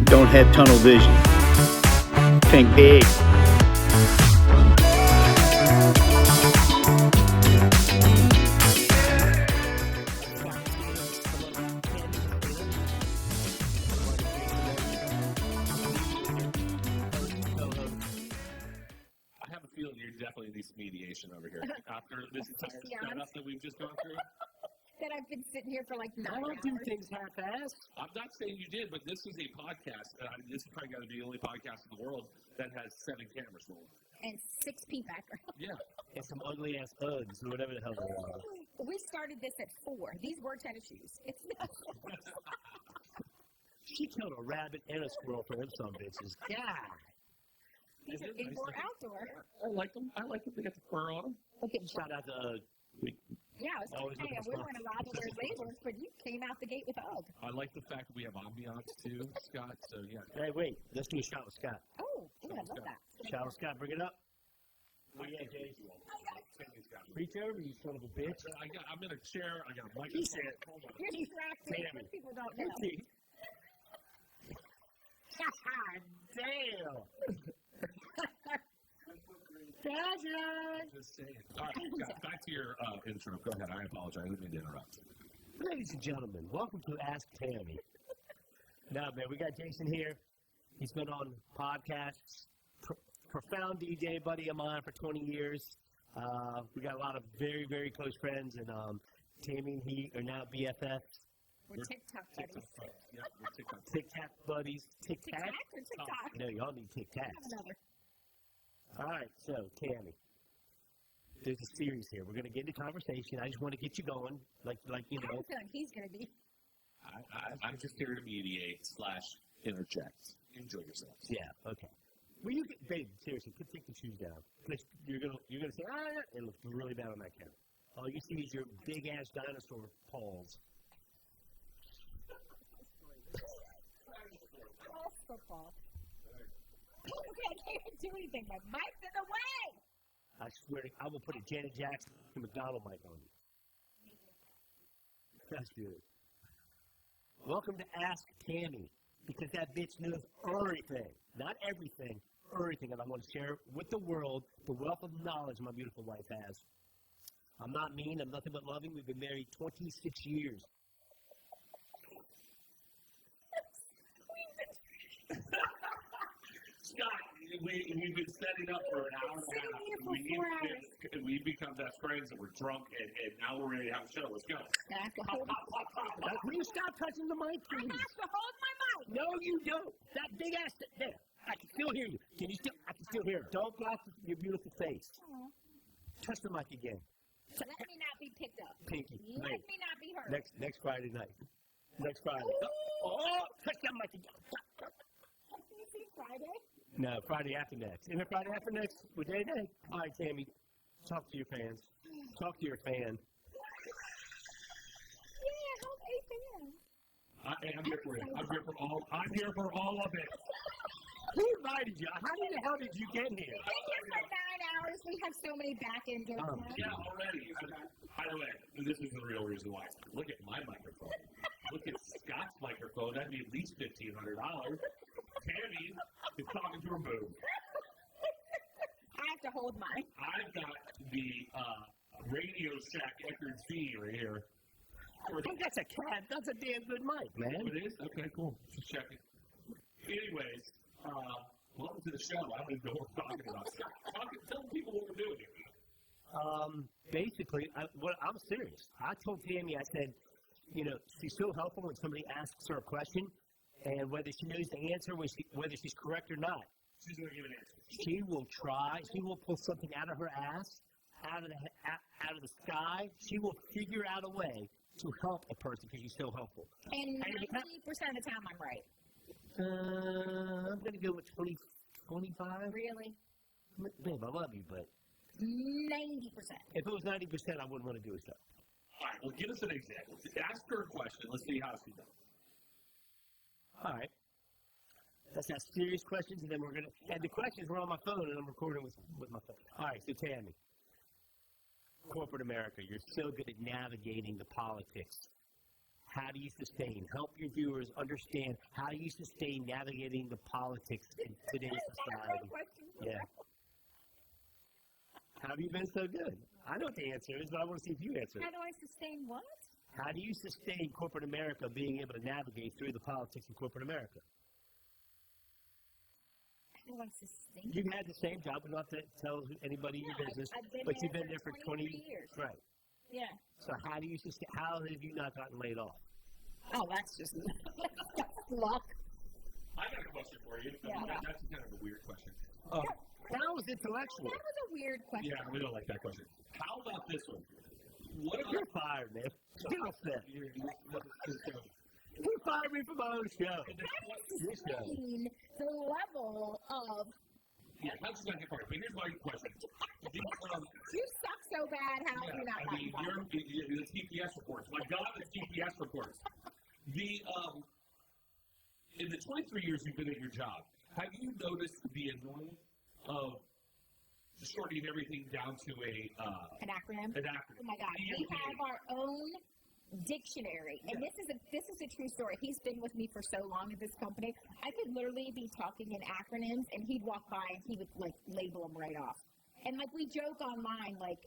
Don't have tunnel vision. Think big. Definitely needs mediation over here after this entire setup that we've just gone through. That I've been sitting here for like 9 I don't hours. do things half-assed. I'm not saying you did, but this is a podcast. This is probably going to be the only podcast in the world that has 7 cameras rolling. And 6 background. Yeah. And some ugly-ass Uggs or whatever the hell they are. We started this at 4. These were tennis shoes. It's not. She killed a rabbit and a squirrel for them some bitches. God. These are indoor, outdoor. I like them. They got the fur on them. Look at Shout out to yeah, I was going to say, we weren't allowed to wear labels, but you came out the gate with UGG. I like the fact that we have ambiance too, Scott. So yeah. Hey, wait. Let's do a shot with Scott. Oh, I love that. Shot with Scott. Bring it up. What do you got, Jay? Reach over, you son of a bitch. I'm in a chair. I got a microphone. He said, You're distracted. Damn it. People don't know. God damn. Just saying. All right, Scott, back to your intro. Go ahead. I apologize. I didn't mean to interrupt. Ladies and gentlemen, welcome to Ask Tammy. Now, man, we got Jason here. He's been on podcasts. Profound DJ buddy of mine for 20 years. We got a lot of very, very close friends, and Tammy and he are now BFFs. We're TikTok buddies. Yeah, we're TikTok. Tic-tac buddies. Tic-tac or TikTok? No, y'all need tic-tacs. Another. All right, so, Tammy, there's a series here. We're going to get into conversation. I just want to get you going, like you know. I feel like he's going to be. I'm just here to mediate / interject. Enjoy yourselves. Yeah, okay. Well, you get, babe, seriously, take the shoes down. Because you're gonna say, it looks really bad on that camera. All you see is your big-ass dinosaur paws. Football. Okay, I can't even do anything. My mic's in the way. I swear to I will put a Janet Jackson McDonald mic on you. That's good. Welcome to Ask Tammy, because that bitch knows everything. Not everything, everything. And I'm going to share with the world the wealth of knowledge my beautiful wife has. I'm not mean. I'm nothing but loving. We've been married 26 years. Scott, we've been setting up for an hour and a half. We've become best friends, and we're drunk, and now we're ready to have a show. Let's go. I have to hold Will you stop touching the mic, please? I have to hold my mic. No, you don't. That big ass. There. I can still hear you. I can still hear. Don't block your beautiful face. Aww. Touch the mic again. Let me not be picked up. Pinky. Let me not be hurt. Next Friday night. Next Friday. Oh, touch that mic again. Can you see Friday? No, Friday after next. And then Friday after next, with Day. All right, Tammy, talk to your fans. Talk to your fan. Yeah, help a fan. I'm here for it. I'm here for all of it. Who invited you? How the hell did you get here? Been here for 9 hours. We have so many back-end jokes now. Yeah, already. By the way, this is the real reason why. Look at my microphone. Look at Scott's microphone. That'd be at least $1,500. Tammy is talking to her boob. I have to hold mine. I've got the Radio Shack Eckerd Z right here. I think that's a cat. That's a damn good mic, man. It is? Okay, cool. Just checking. Anyways, welcome to the show. I don't even know what we're talking about. Tell people what we're doing here. Basically, I'm serious. I told Tammy, I said, you know, she's so helpful when somebody asks her a question, and whether she knows the answer, whether she's correct or not. She's going to give an answer. She will try. She will pull something out of her ass, out of the sky. She will figure out a way to help a person because she's so helpful. And 90% of the time, I'm right. I'm going to go with 20, 25. Really? Babe, I love you, but 90%. if it was 90%, I wouldn't want to do it, though. All right, well, give us an example. Ask her a question. Let's see how she does. All right. Let's ask serious questions, and then we're going to... And the questions were on my phone, and I'm recording with my phone. All right, so Tammy. Corporate America, you're so good at navigating the politics. how do you sustain? Help your viewers understand how you sustain navigating the politics in today's society. Yeah. How have you been so good? I know what the answer is, but I want to see if you answer it. How do I sustain what? How do you sustain corporate America being able to navigate through the politics of corporate America? How do I sustain? You've had the same job, but not to tell anybody your business, but you've been there for 20 years. Right. Yeah. So how do you sustain? How have you not gotten laid off? Oh, that's just that's luck. I got a question for you. Yeah. That's kind of a weird question. That was intellectual. That was a weird question. Yeah, we don't like that question. How about this one? What You're about fired, man. Get off that. you You fired me from my own show. How do you sustain the level of yeah, that's not the part. But here's my question. you suck so bad? How have you not I mean, gotten fired? you're the TPS reports. My God, the TPS reports. The in the 23 years you've been at your job, have you noticed the annoyance of shortening everything down to An acronym? an acronym? Oh my God, we have our own dictionary, and this is a true story. He's been with me for so long at this company. I could literally be talking in acronyms, and he'd walk by and he would like label them right off. And like we joke online, like,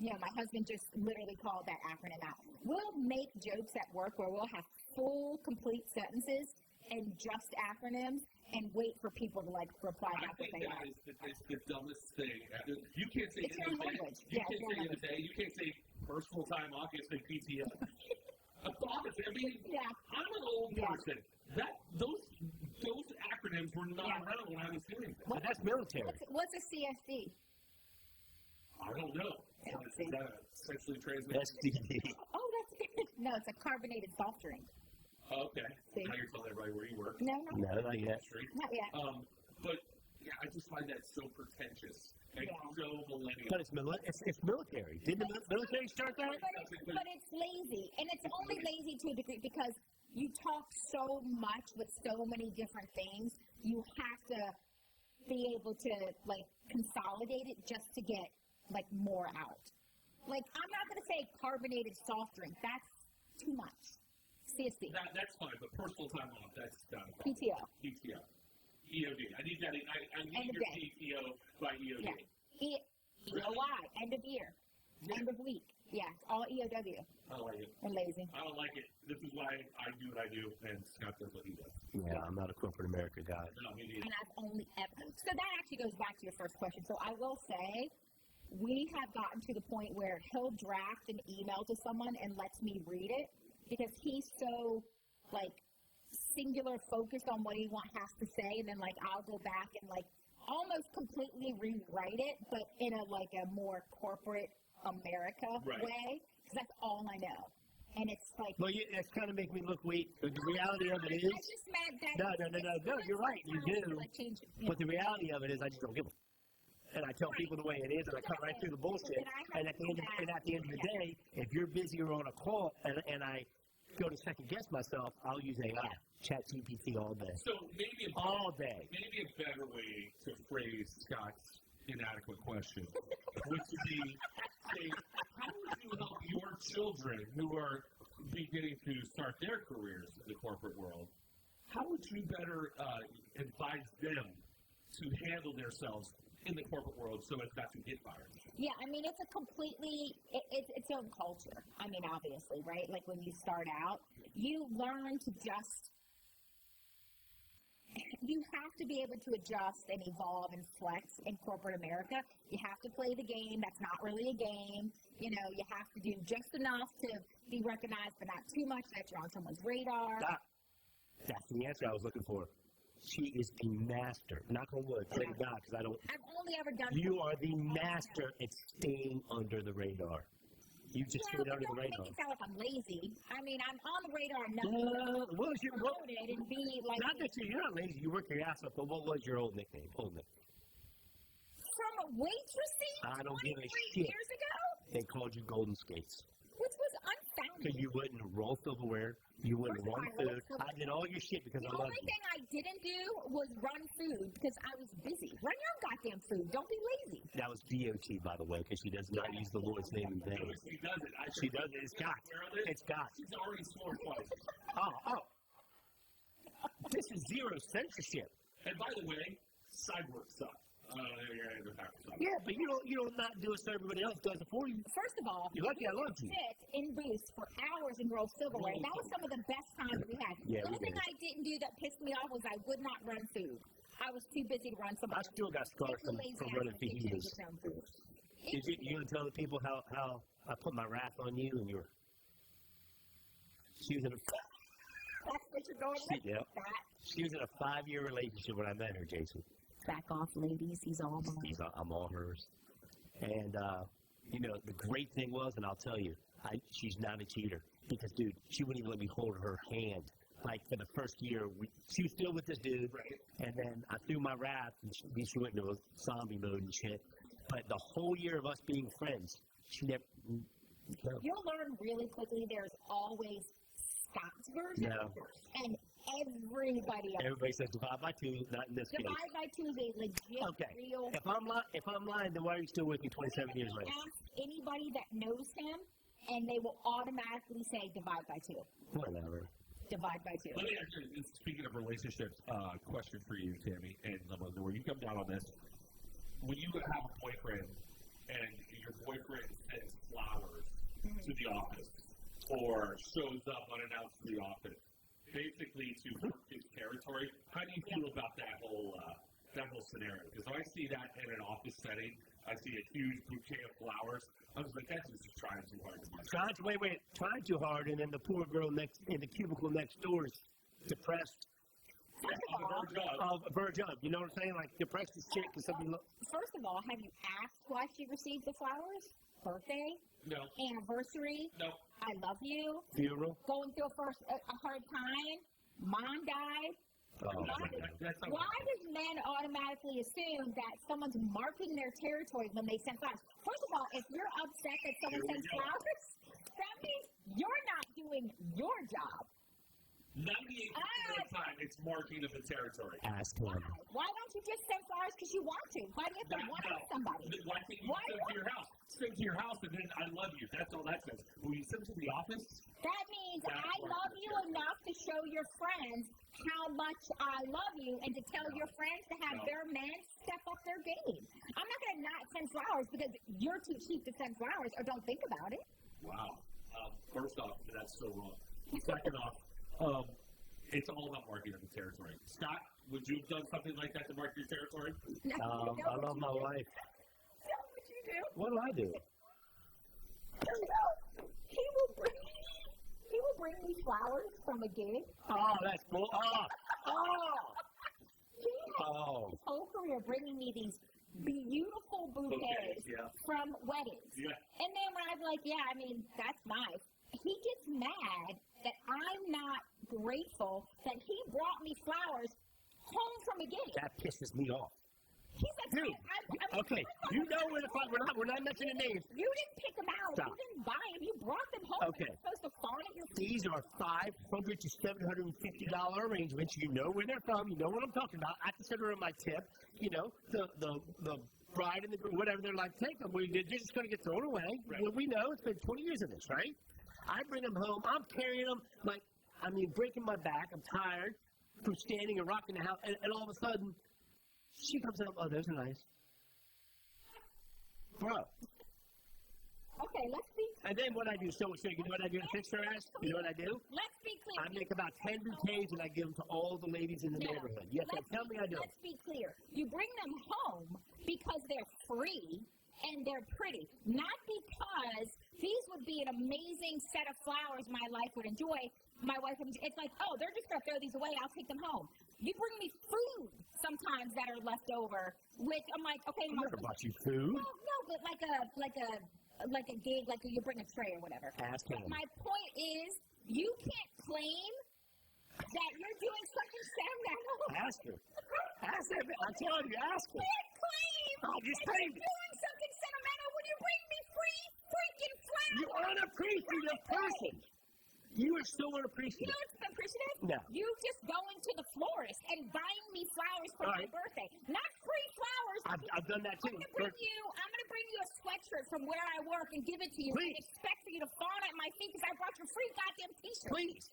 you know, my husband just literally called that acronym out. We'll make jokes at work where we'll have full, complete sentences and just acronyms, and wait for people to like reply I back what think they that are. is the dumbest thing. You can't say It's end your of day. language. You Yeah, can't it's say your end of day. You can't say personal time off. You can't say PTO. I mean, Yeah. I'm an old Yeah. person. Those acronyms were not Yeah. around when I was doing that. But that's military. What's a CSD? I don't know. Yeah. Is that a sexually transmitted? STD. Oh, that's good. No, it's a carbonated soft drink. Oh, okay. See. Now you're telling everybody where you work. No, No, not yet. Street. not yet. But yeah, I just find that so pretentious and Yeah. so millennial. But it's military. Didn't the military start that? But it's lazy, and it's only lazy to a degree because you talk so much with so many different things. You have to be able to like consolidate it just to get like more out. Like I'm not going to say carbonated soft drink. That's too much. CSD. That's fine, but personal time off, that's done. PTO. PTO. EOD. I need that. I need End of your day. PTO by EOD. Yeah. EOY. End of year. End of week. Yeah. All EOW. I don't like it. We're lazy. I don't like it. This is why I do what I do, and Scott does what he does. Yeah, I'm not a corporate America guy. No, me neither. And I've only ever. So that actually goes back to your first question. So I will say, we have gotten to the point where he'll draft an email to someone and lets me read it because he's so like singular focused on what he has to say, and then like I'll go back and like almost completely rewrite it, but in a like a more corporate America Right. way because that's all I know. And it's like Well, it's kind of making me look weak. But the reality of it is, I just meant that no, you're right, you do. Like change it. but the reality of it is, I just don't give a. And I tell people the way it is, and I cut right through the bullshit. And at the end of the day, if you're busy or on a call, and I go to second guess myself, I'll use AI, ChatGPT all day. So maybe All day. maybe a better way to phrase Scott's inadequate question would be, say, how would you help your children who are beginning to start their careers in the corporate world? How would you better advise them to handle themselves in the corporate world so as not to get fired? Yeah, I mean, it's a completely, it's its own culture. I mean, obviously, right? Like when you start out, you learn to just, you have to be able to adjust and evolve and flex in corporate America. You have to play the game. That's not really a game. You know, you have to do just enough to be recognized, but not too much that you're on someone's radar. That's the answer I was looking for. She is a master. Knock on wood. Pray to God, because I don't. I've only ever done. You are the master at staying under the radar. You just Yeah, stayed but under the don't make radar. it sound like I'm lazy. I mean, I'm on the radar enough What was your? to promote it and be like. Not that you're not lazy. You work your ass off. But what was your old nickname? From a waitressing I don't give a 23 shit. years ago, They called you Golden Skates. which was unfounded. because you wouldn't roll silverware, you wouldn't run food. I did all your shit because I The loved only you. thing I didn't do was run food because I was busy. Run your own goddamn food. Don't be lazy. That was DOT, by the way, because she does not use the Lord's name in vain. She does it. She does it. It's God. It's God. She's already sworn twice. Oh. This is zero censorship. And by the way, cyborg suck. Yeah, but you don't not do it so everybody else does it for you. First of all, You're lucky I loved you. sit in booths for hours and roll silverware. That was some of the best times we had. Yeah, the only we thing did. I didn't do that pissed me off was I would not run food. I was too busy to run some. I still got scars from running fajitas. Did you gonna tell the people how I put my wrath on you and your? She was in a. That's what you're going with? Yeah. She was in a 5-year relationship when I met her, Jason. Back off, ladies. He's all mine. I'm all hers. And, the great thing was, and I'll tell you, she's not a cheater. Because, dude, she wouldn't even let me hold her hand. Like, for the first year, she was still with this dude. Right. And then I threw my wrath, and she went into a zombie mode and shit. But the whole year of us being friends, she never... No. You'll learn really quickly there's always Scott's version. No. And everybody else. Everybody says divide by 2, not in this case. Divide by 2 is a legit, Okay. real... If I'm lying, then why are you still with me 27 years later? Ask anybody that knows him, and they will automatically say divide by 2. Whatever. Divide by 2. Let me ask you, speaking of relationships, question for you, Tammy, and where you come down on this. When you have a boyfriend, and your boyfriend sends flowers to the office, or shows up unannounced to the office, basically to work his territory, how do you feel about that whole scenario? Because when I see that in an office setting, I see a huge bouquet of flowers. I was like, that's just trying too hard to myself. Trying too hard, and then the poor girl in the cubicle next door is depressed. Verge up. You know what I'm saying? Like, depressed as shit because something. First of all, have you asked why she received the flowers? Birthday? No. Anniversary? No. I love you? Funeral? Going through a hard time? Mom died? Oh, Why does men automatically assume that someone's marking their territory when they send flowers? First of all, if you're upset that someone sends flowers, that means you're not doing your job. 98% of the time, it's marking of the territory. Ask him. Why don't you just send flowers because you want to? Why do you have to want somebody? Why can't you send to your house? Send to your house and then I love you. That's all that says. When you send to the office, that means I love you enough to show your friends how much I love you and to tell your friends to have their men step up their game. I'm not going to not send flowers because you're too cheap to send flowers or don't think about it. Wow. First off, that's so wrong. Second off, it's all about marking of the territory. Scott, would you have done something like that to mark your territory? No, I love my wife. Tell what you do. What do I do? He will bring me flowers from a gig. Oh, that's cool. He has his whole career bringing me these beautiful bouquets from weddings. Yeah. And then when I'm like, yeah, I mean, that's nice. He gets mad that I'm not grateful that he brought me flowers home from a gig. That pisses me off. He's like, Dude, okay, you know where the fuck, we're not mentioning names. You didn't pick them out. Stop. You didn't buy them. You brought them home. Okay. You're supposed to fawn at your feet. These are $500 to $750 arrangements. You know where they're from. You know what I'm talking about. I consider them my tip. You know, the bride and the groom, whatever, they're like, take them. They're just going to get thrown away. Right. Well, we know it's been 20 years of this, right? I bring them home. I'm carrying them breaking my back. I'm tired from standing and rocking the house. And all of a sudden, she comes up, oh, those are nice. Bro. Okay, let's be... And then what I do, so you know what I do to fix her ass? You know what I do? Let's be clear. I make about 10 bouquets and I give them to all the ladies in the neighborhood. Yes, tell me I do. Let's be clear. You bring them home because they're free and they're pretty. Not because these would be an amazing set of flowers my life would enjoy. My wife would enjoy. It's like, oh, they're just going to throw these away. I'll take them home. You bring me food sometimes that are left over, which I'm like, okay. I never bought you food. No, but like a gig, like you bring a tray or whatever. Ask him. But my point is, you can't claim that you're doing something sentimental. Ask her. Ask her. I'm telling you, ask her. You can't claim I just that claimed you're it. doing something sentimental when you bring me free freaking flowers. You unappreciative person. You are so You unappreciative. know what's appreciative? No. You just going to the florist and buying me flowers for my Right. birthday. Not free flowers. I've done that too. I'm gonna bring you a sweatshirt from where I work and give it to you Please. and expect for you to fawn at my feet because I brought you a free goddamn t-shirt. Please.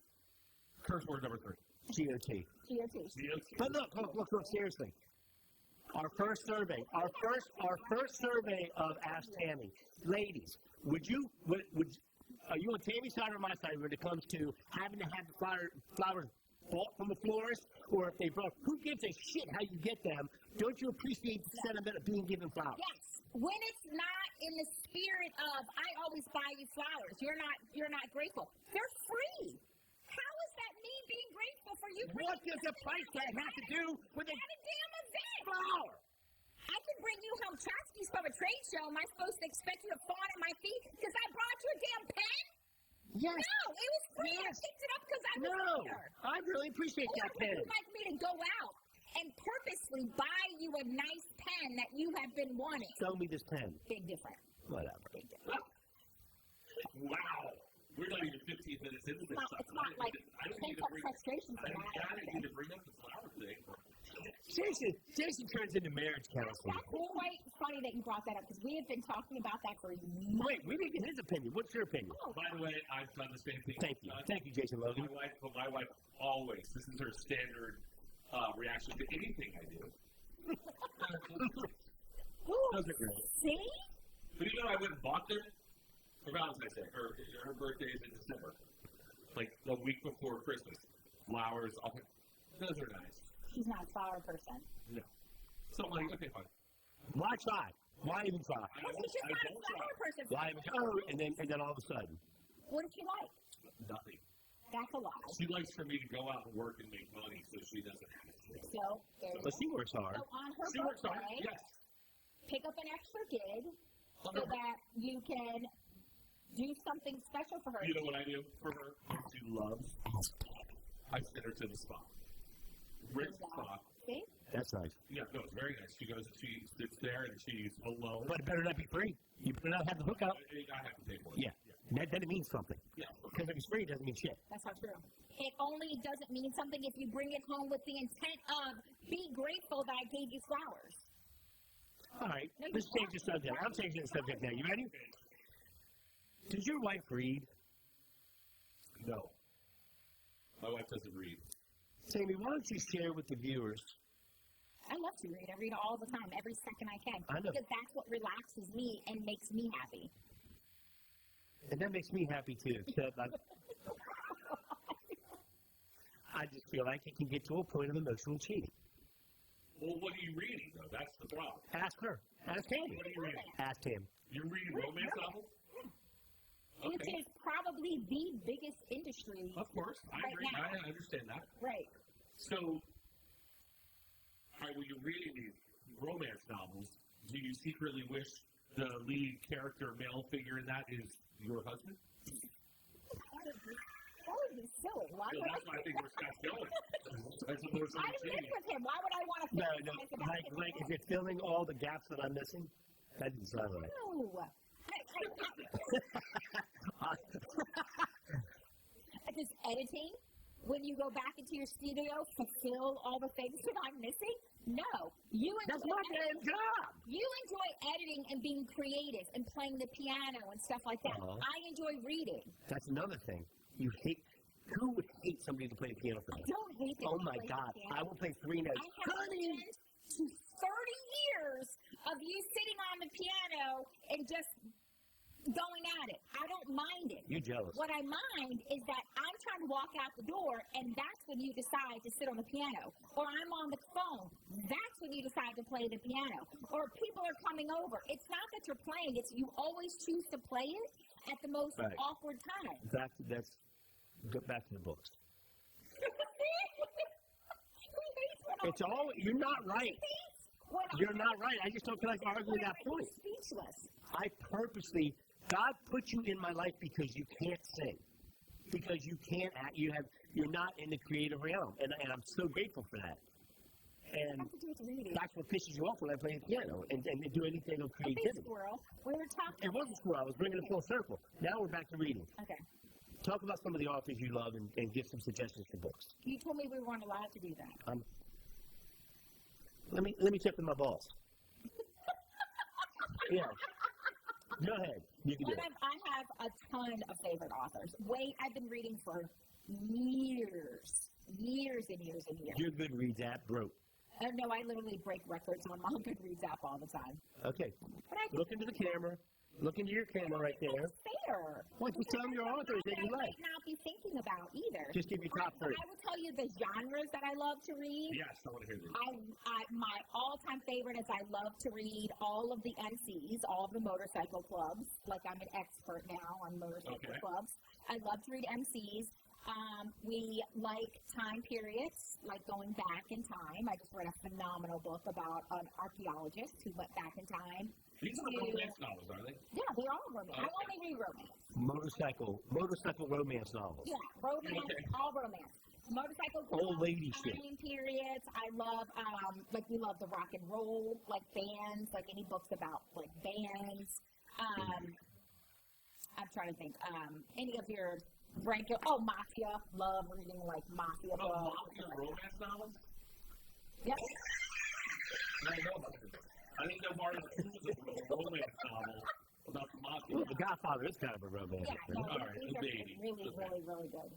Curse word number 3. GOT. GOT. But look, seriously. Our first survey of Ask Tammy. Ladies, would are you on Tammy's side or my side when it comes to having to have the flowers bought from the florist, or if they brought? Who gives a shit how you get them? Don't you appreciate the sentiment of being given flowers? Yes. When it's not in the spirit of I always buy you flowers, you're not grateful. They're free. How is that me being grateful for you? What does the price tag have to do with a At a damn event. flower? I could bring you home tchotchkes from a trade show. Am I supposed to expect you to fawn at my feet because I brought you a damn pen? Yes. No, it was free. Yes. I picked it up because I was No, there. I really appreciate Or that would pen. you like me to go out and purposely buy you a nice pen that you have been wanting? Show me this pen. Big difference. Whatever. Big difference. Wow. We're not even 15 minutes into this. It's not like I don't need to pent-up bring frustration for that. I don't need to bring up the flower thing. Jason turns into marriage counseling. That's quite funny that you brought that up because we have been talking about that for months. Wait, we didn't get his opinion. What's your opinion? Oh, By the way, I've done the same thing. Thank you. Thank you, Jason Logan. My wife always, this is her standard reaction to anything I do. Those are great. see? But you know, I went and bought them for Valentine's Day. Her birthday is in December. Like the week before Christmas. Flowers, those are nice. She's not a flower person. No. So I'm like, okay, fine. Why try? Why even try? Well, she's just not a flower person. Why even try? Oh, and then all of a sudden. What does she like? Nothing. That's a lie. She likes for me to go out and work and make money so she doesn't have to. So, there you But go. she works hard. So on her She works hard, birthday, yes. pick up an extra gig so her- that you can do something special for her. You know what I do for her? She loves. I send her to the spa. Rick's spa. See? That's nice. Yeah, no, it's very nice. She goes, she sits there and she's alone. But it better not be free. You better not have the hookup. I have to pay for it. Yeah. Then it means something. Yeah. Because if it's free, it doesn't mean shit. That's not true. It only doesn't mean something if you bring it home with the intent of be grateful that I gave you flowers. All right. Let's change the subject. I'm changing the subject now. You ready? Does your wife read? No. My wife doesn't read. Tammy, why don't you share with the viewers? I love to read. I read all the time, every second I can. I know. Because that's what relaxes me and makes me happy. And that makes me happy too. Except I just feel like it can get to a point of emotional cheating. Well, what are you reading, though? That's the problem. Ask her. Ask Tammy. What are you reading? Ask him. You're reading romance novels? Which Okay. is probably the biggest industry. Of course. I Right agree. now. I understand that. Right. So, all right, when you're reading these romance novels, do you secretly wish the lead character, male figure in that is your husband? That would be silly. Why So would that's why I think we're Scott's going. As opposed to I the live cheating. with him. Why would I want to No, fantasize about like him? if you're filling all the gaps that I'm missing, that didn't sound right. No. Does editing, when you go back into your studio, fulfill all the things that I'm missing? No. That's my damn job. You enjoy editing and being creative and playing the piano and stuff like that. Uh-huh. I enjoy reading. That's another thing. You hate. Who would hate somebody to play the piano for I them? don't hate that Oh you my play the God! piano. I will play 3 notes. I have listened to 30 years of you sitting on the piano and just going at it. I don't mind it. You're jealous. What I mind is that I'm trying to walk out the door, and that's when you decide to sit on the piano. Or I'm on the phone. That's when you decide to play the piano. Or people are coming over. It's not that you're playing. It's you always choose to play it at the most Right. awkward time. That's go back to the books. It's all you're not right. You're not right. I just don't feel like arguing that point. Speechless. I purposely, God put you in my life because you can't sing, because you can't act. You're not in the creative realm, and I'm so grateful for that. And Have to do with reading. that's what pisses you off when I play the piano and do anything of A big creativity. squirrel. We were talking. It wasn't squirrel. I was bringing it full circle. Now we're back to reading. Okay. Talk about some of the authors you love and give some suggestions for books. You told me we weren't allowed to do that. Let me check with my boss. Yeah. Go ahead. You can do it. I have a ton of favorite authors. I've been reading for years and years and years. Your Goodreads app broke. No, I literally break records on my Goodreads app all the time. Okay. But I Look into the camera. Look into your camera right there. It's fair. Why don't you tell me your authors that you I like? might not be thinking about either. Just give me top three. I will tell you the genres that I love to read. Yes, I want to hear this. My all-time favorite is I love to read all of the MCs, all of the motorcycle clubs. Like I'm an expert now on motorcycle clubs. I love to read MCs. We like time periods, like going back in time. I just read a phenomenal book about an archaeologist who went back in time. These are romance novels, are they? Yeah, they're all romance. I only read romance. Motorcycle romance novels. Yeah, romance, all romance. Motorcycle Old lady shit. time periods. I love, we love the rock and roll, like bands, like any books about, like, bands. I'm trying to think. Any of your Mafia. Love reading, like, Mafia books. Mafia romance novels? Yep. I know about this. I think the Mario was a romance novel about the mafia. Well, The Godfather is kind of a romance. Yeah, no, All right, these are maybe. really, really, really good.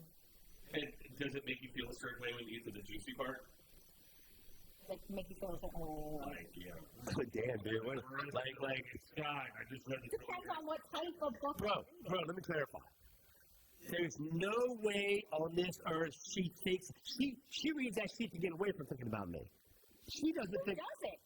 And does it make you feel a certain way when you get to the juicy part? Like, make you feel a certain way. Like, yeah. Oh, damn, dude. Like Sky. I just read this. Depends on what type of book. Bro, let me clarify. There's no way on this earth she thinks she reads that shit to get away from thinking about me. She doesn't Who think. does it?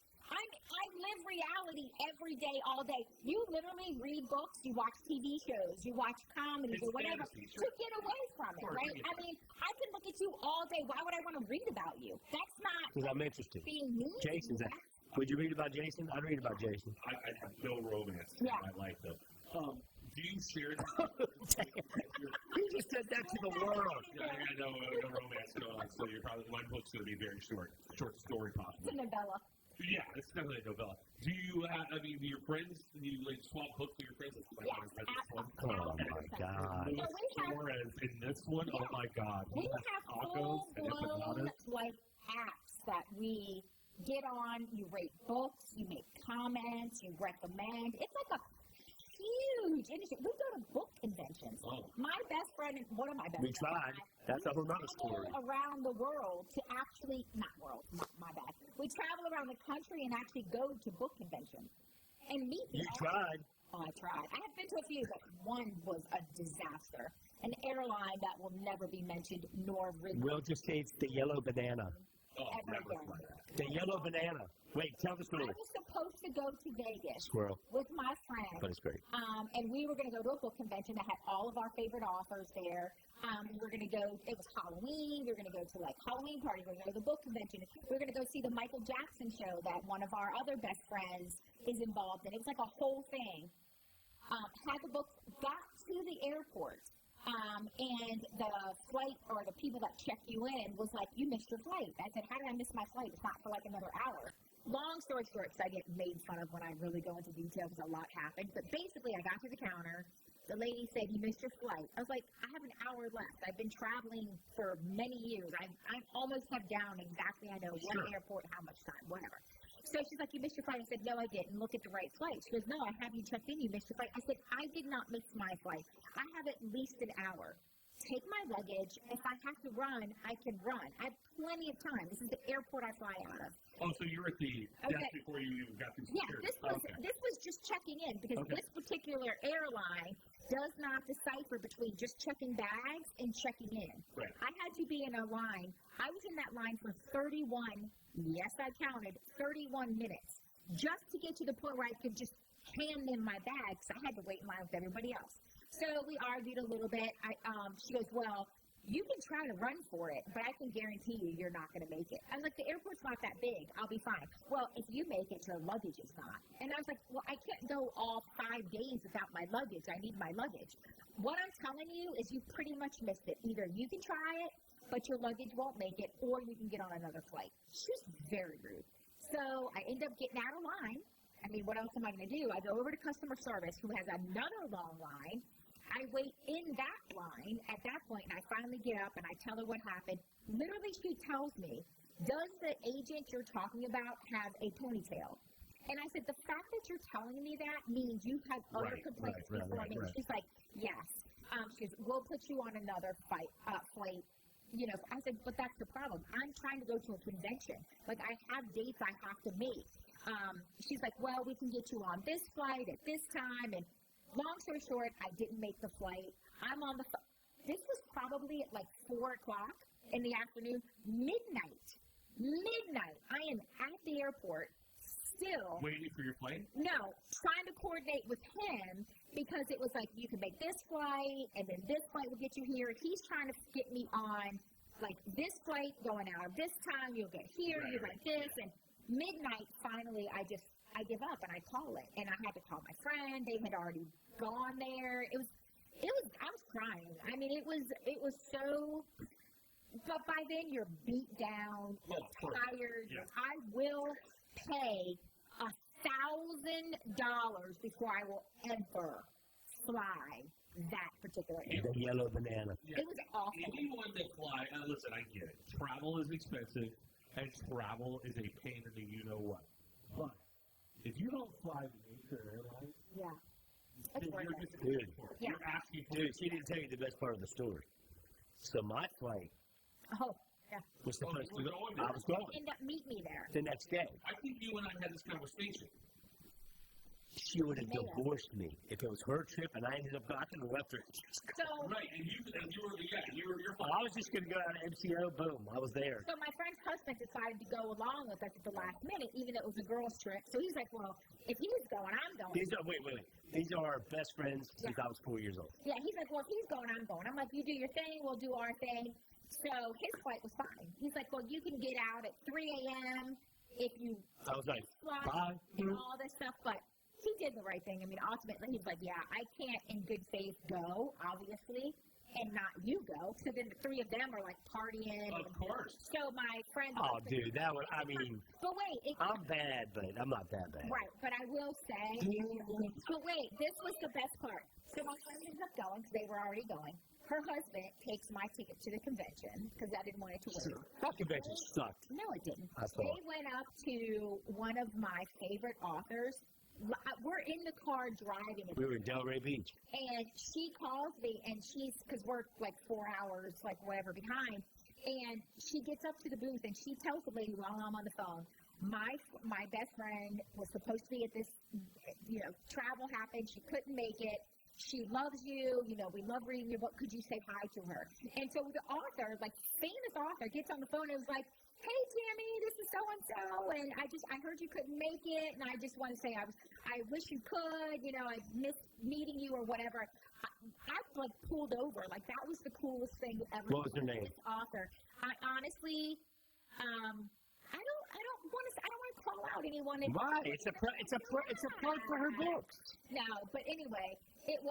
I live reality every day, all day. You literally read books, you watch TV shows, you watch comedies It's or whatever fantasy, to sure. get away from it, Sure, right? yeah. I mean, I can look at you all day. Why would I want to read about you? That's not Because I'm interested. being mean. Jason's. Would you read about Jason? I'd read about Jason. I have no romance. Yeah. I like them. Do you share this? He just said that to the world. Yeah, I know no romance going on, so you're probably my book's going to be very short story It's possible. a novella. Yeah, it's definitely a novella. Do you have? I mean, your friends? Do you like swap books with your friends? That's my Yes, favorite one. Oh my God. Louis Suarez in this one. Oh my God. We He has have tacos and full-blown, empanadas. like, apps that we get on. You rate books, you make comments, you recommend. It's like a huge industry. We go to book conventions. Oh. My best friend, one of my best We friends, tried. and I, That's a whole nother travel story. around the world to actually, not world, my bad. We travel around the country and actually go to book conventions and meet You people. tried. Oh, I tried. I have been to a few, but one was a disaster. An airline that will never be mentioned nor written Will just say it's the yellow banana. Oh, ever never again. fly that. The yellow banana. Wait, tell the I story. was supposed to go to Vegas Squirrel. with my friend. But it's great. And we were going to go to a book convention that had all of our favorite authors there. We were going to go, it was Halloween. We were going to go to like Halloween party. We were going to go to the book convention. We were going to go see the Michael Jackson show that one of our other best friends is involved in. It was like a whole thing. Had the book, got to the airport. And the flight or the people that check you in was like, you missed your flight. I said, how did I miss my flight? It's not for like another hour. Long story short, because I get made fun of when I really go into detail because a lot happened. But basically, I got to the counter. The lady said, you missed your flight. I was like, I have an hour left. I've been traveling for many years. I almost have down exactly, I know, what airport, how much time, whatever. So she's like, you missed your flight. I said, no, I didn't. Look at the right flight. She goes, no, I have you checked in. You missed your flight. I said, I did not miss my flight. I have at least an hour. Take my luggage. If I have to run, I can run. I have plenty of time. This is the airport I fly out of. Oh, so you're at the desk before you even got through security. Yeah, this was just checking in because this particular airline does not decipher between just checking bags and checking in. Right. I had to be in a line. I was in that line for 31, yes, I counted, 31 minutes just to get to the point where I could just hand them my bags. I had to wait in line with everybody else. So we argued a little bit. She goes, well, you can try to run for it, but I can guarantee you're not going to make it. I was like, the airport's not that big. I'll be fine. Well, if you make it, your luggage is not. And I was like, well, I can't go all 5 days without my luggage. I need my luggage. What I'm telling you is you pretty much missed it. Either you can try it, but your luggage won't make it, or you can get on another flight. She was very rude. So I end up getting out of line. I mean, what else am I going to do? I go over to customer service, who has another long line. I wait in that line at that point, and I finally get up, and I tell her what happened. Literally, she tells me, does the agent you're talking about have a ponytail? And I said, the fact that you're telling me that means you had other complaints before me. She's like, yes. She goes, we'll put you on another flight. You know, I said, but that's the problem. I'm trying to go to a convention. Like, I have dates I have to make. She's like, well, we can get you on this flight at this time, and long story short, I didn't make the flight. I'm on the phone. This was probably at like 4 o'clock in the afternoon, midnight. I am at the airport still. Waiting for your flight? No, trying to coordinate with him because it was like, you can make this flight, and then this flight will get you here. He's trying to get me on, like, this flight going out of this time. You'll get here, you're like this. And midnight, finally, I give up and I call it. And I had to call my friend. They had already gone there. I was crying. I mean, it was so, but by then you're beat down, tired. Yeah. I will pay $1,000 before I will ever fly that particular airplane. The yellow banana. Yeah. It was awful. Anyone that fly, listen, I get it. Travel is expensive, and travel is a pain in the you-know-what. But if you don't fly the major airlines, It's worth you're it. just paying for it. Yeah. You're asking for Dude, it. she didn't tell you the best part of the story. So my flight Oh, yeah. was supposed you were to go. going I there? was going End up meet me there. the next day. I think you and I had this conversation. She would have divorced me if it was her trip and I ended up I could have left her. So, Right, and you were your I was just going to go out to MCO. Boom, I was there. so my friend's husband decided to go along with us at the last minute, even though it was a girls' trip. So he's like, well, if he's going, I'm going. These are wait. These are our best friends since I was 4 years old. Yeah, he's like, well, if he's going, I'm going. I'm like, you do your thing, we'll do our thing. So his flight was fine. He's like, well, you can get out at 3 a.m. if you I was like, fly bye. and all this stuff. But he did the right thing. I mean, ultimately, he's like, yeah, I can't in good faith go, obviously, and not you go. So then the three of them are like partying. Of course. So my friend. Oh, dude, that was. I mean, But wait, I'm bad, but I'm not that bad. right, but I will say, but wait, this was the best part. So my friend ended up going because they were already going. Her husband takes my ticket to the convention because I didn't want it to win. That convention sucked. No, it didn't. I saw They it. went up to one of my favorite authors. We're in the car driving. We were in Delray Beach. And she calls me, and because we're like 4 hours, like whatever, behind. And she gets up to the booth, and she tells the lady while I'm on the phone, my best friend was supposed to be at this, travel happened. She couldn't make it. She loves you. We love reading your book. Could you say hi to her? And so the author, like famous author, gets on the phone and was like, hey, Tammy, this is so-and-so, and I heard you couldn't make it, and I just want to say I wish you could, I missed meeting you or whatever. I like pulled over. Like, that was the coolest thing ever. What was her name? This author. I honestly, I don't want to call out anyone. Why? It's a plug for her books. No, but anyway, it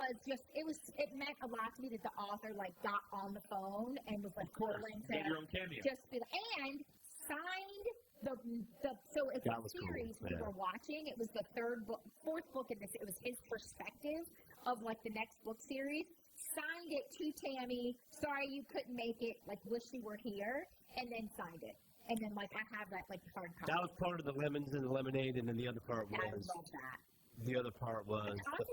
meant a lot to me that the author like got on the phone and was like willing to Get your own cameo. just be and signed the so it's That a was series cool. we Yeah. were watching. It was the fourth book in this. It was his perspective of like the next book series. Signed it to Tammy. Sorry you couldn't make it. Like, wish you were here, and then signed it. And then like I have that like hard copy. That was part of the lemons and the lemonade, and then the other part I was love that. the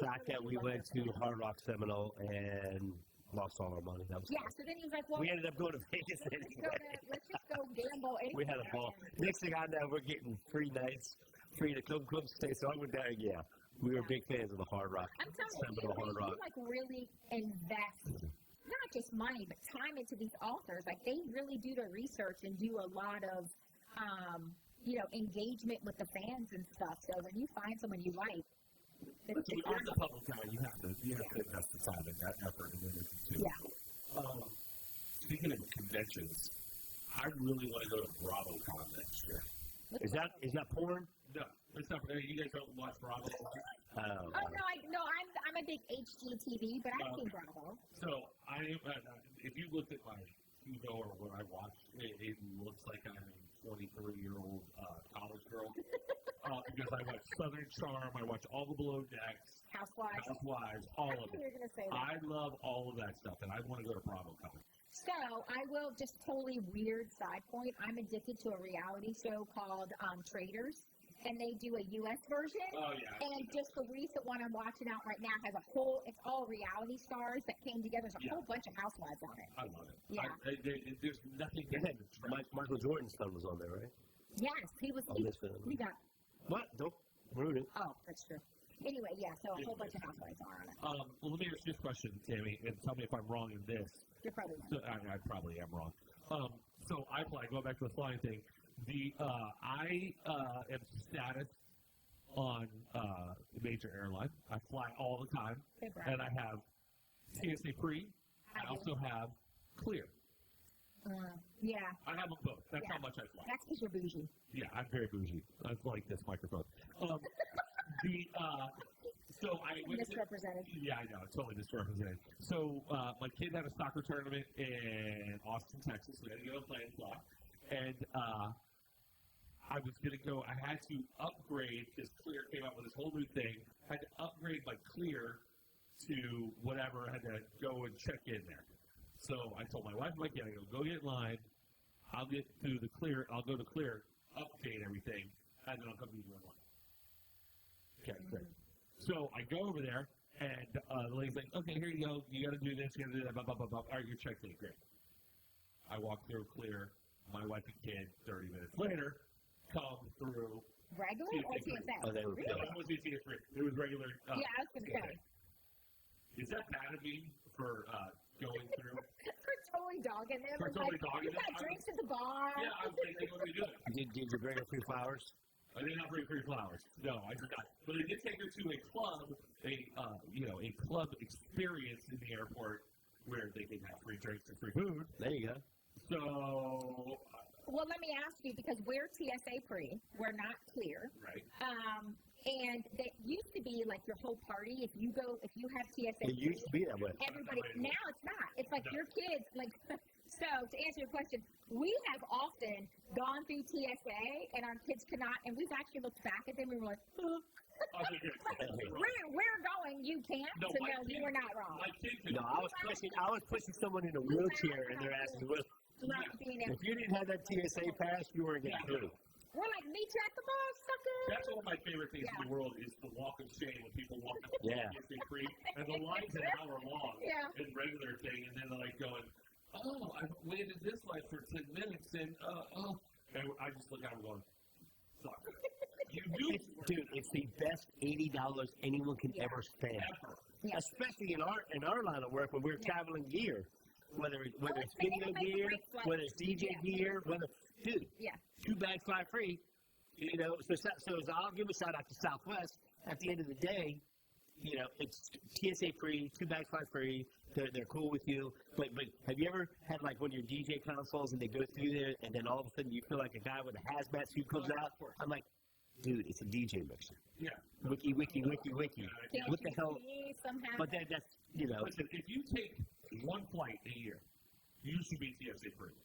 fact that we went to Hard Rock Seminole and lost all our money. That was Yeah. So then he was like, well, we ended up going to Vegas anyway. let's just go gamble. We had a ball. Next thing I know, we're getting free nights, free to club stay. So I went down. Yeah, we were big fans of the Hard Rock. I'm telling you, Seminole Hard Rock. you like really invest not just money but time into these authors. Like, they really do their research and do a lot of engagement with the fans and stuff. So when you find someone you like, it's When you're in the public eye, you have to invest the time and that effort and energy too. Yeah. speaking of conventions, I really want to go to BravoCon next year. Is that porn? No, it's not. You guys don't watch Bravo? Oh no, I'm a big HGTV, but I've seen Bravo. So if you looked at my TV or what I watch, it looks like I'm a 23-year-old college girl. Because I watch Southern Charm, I watch all the Below Decks, Housewives, all of it. You were gonna say that. I love all of that stuff, and I want to go to BravoCon. So I will just totally weird side point. I'm addicted to a reality show called Traders, and they do a U.S. version. Oh yeah. And just the recent one I'm watching out right now has it's all reality stars that came together. There's a whole bunch of housewives on it. I love it. Yeah. There's nothing. Michael Jordan's son was on there, right? Yes, he was. On this film. He got. What? Don't ruin it. Oh, that's true. Anyway, yeah. So a whole bunch of housewives are on it. Well, let me ask you this question, Tammy, and tell me if I'm wrong in this. You're probably right. So, I probably am wrong. So I fly. Go back to the flying thing. I am status on a major airline. I fly all the time, and I have TSA Pre. I also have Clear. Yeah. I have them both. That's how much I fly. That's because you're bougie. Yeah, I'm very bougie. I like this microphone. So I went misrepresented. Yeah, I know, totally misrepresented. So my kid had a soccer tournament in Austin, Texas. We had to go to a plane fly, and I was gonna go. I had to upgrade because Clear came out with this whole new thing. I had to upgrade my Clear to whatever. I had to go and check in there. So I told my wife, "Like, yeah, go get in line. I'll get to the Clear. I'll go to Clear, update everything, and then I'll come meet you in line." Okay, great. So I go over there, and the lady's like, "Okay, here you go. You got to do this. You got to do that. Blah blah blah blah. All right, you're checked in. Great." I walk through Clear. My wife and kid, 30 minutes later, come through. Regular or TSA? Oh, they were No, it wasn't TSA. It was regular. Yeah, I was going to say. Is that bad of me for going through? For totally dogging them. For totally dogging them. You got drinks at the bar. Yeah, I was thinking, what are we doing? Did you bring her 3 flowers? I did not bring free flowers. No, I did not. But I did take her to a club, a club experience in the airport where they can have free drinks and free food. There you go. So. Well, let me ask you, because we're TSA Pre, we're not Clear. Right. And that used to be like your whole party. If you have TSA It used to be that way. Everybody. Now it's not. It's like your kids, like. So, to answer your question, we have often gone through TSA, and our kids could not, and we've actually looked back at them and we're like, we're going, you can't. No, so, no, you were not wrong. No, I was pushing someone in a wheelchair, and they're asking, if you didn't have that TSA pass, you weren't getting through. We're like, meet you at the bar, sucker. That's one of my favorite things in the world is the walk of shame when people walk up to TSA Free, and the line's an hour long in regular thing, and then they're like going, "Oh, I've waited this line for 10 minutes, and I just look at them going, "Suck." You do, dude. It's the best $80 anyone can ever spend, especially in our line of work when we're traveling gear, whether it's video gear, whether it's DJ gear, dude. 2 bags fly free. So I'll give a shout out to Southwest. At the end of the day, it's TSA free, 2 bags fly free. They're cool with you. But have you ever had like one of your DJ consoles and they go through there and then all of a sudden you feel like a guy with a hazmat suit comes out? I'm like, dude, it's a DJ mixer. Yeah. Wiki. What the hell? But that's Listen, if you take one flight a year, you should be TSA free.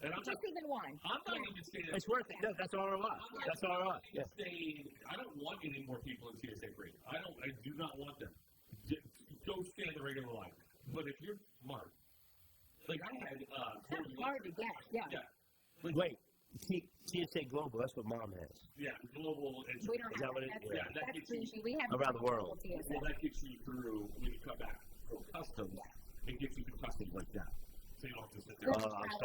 And Just even one. I'm not even saying it's worth it. No, that's ROI. That's ROI. Yeah. I don't want any more people in TSA free. I do not want them. Go stand the regular line. But if you're smart, like I had. That's hard to get. Yeah. Like, wait. TSA Global, that's what Mom has. Yeah, global. We don't have that. That's usually we have around the world. Well, that gets you through when you come back from customs. It gets you through customs like that. So you don't have to sit there.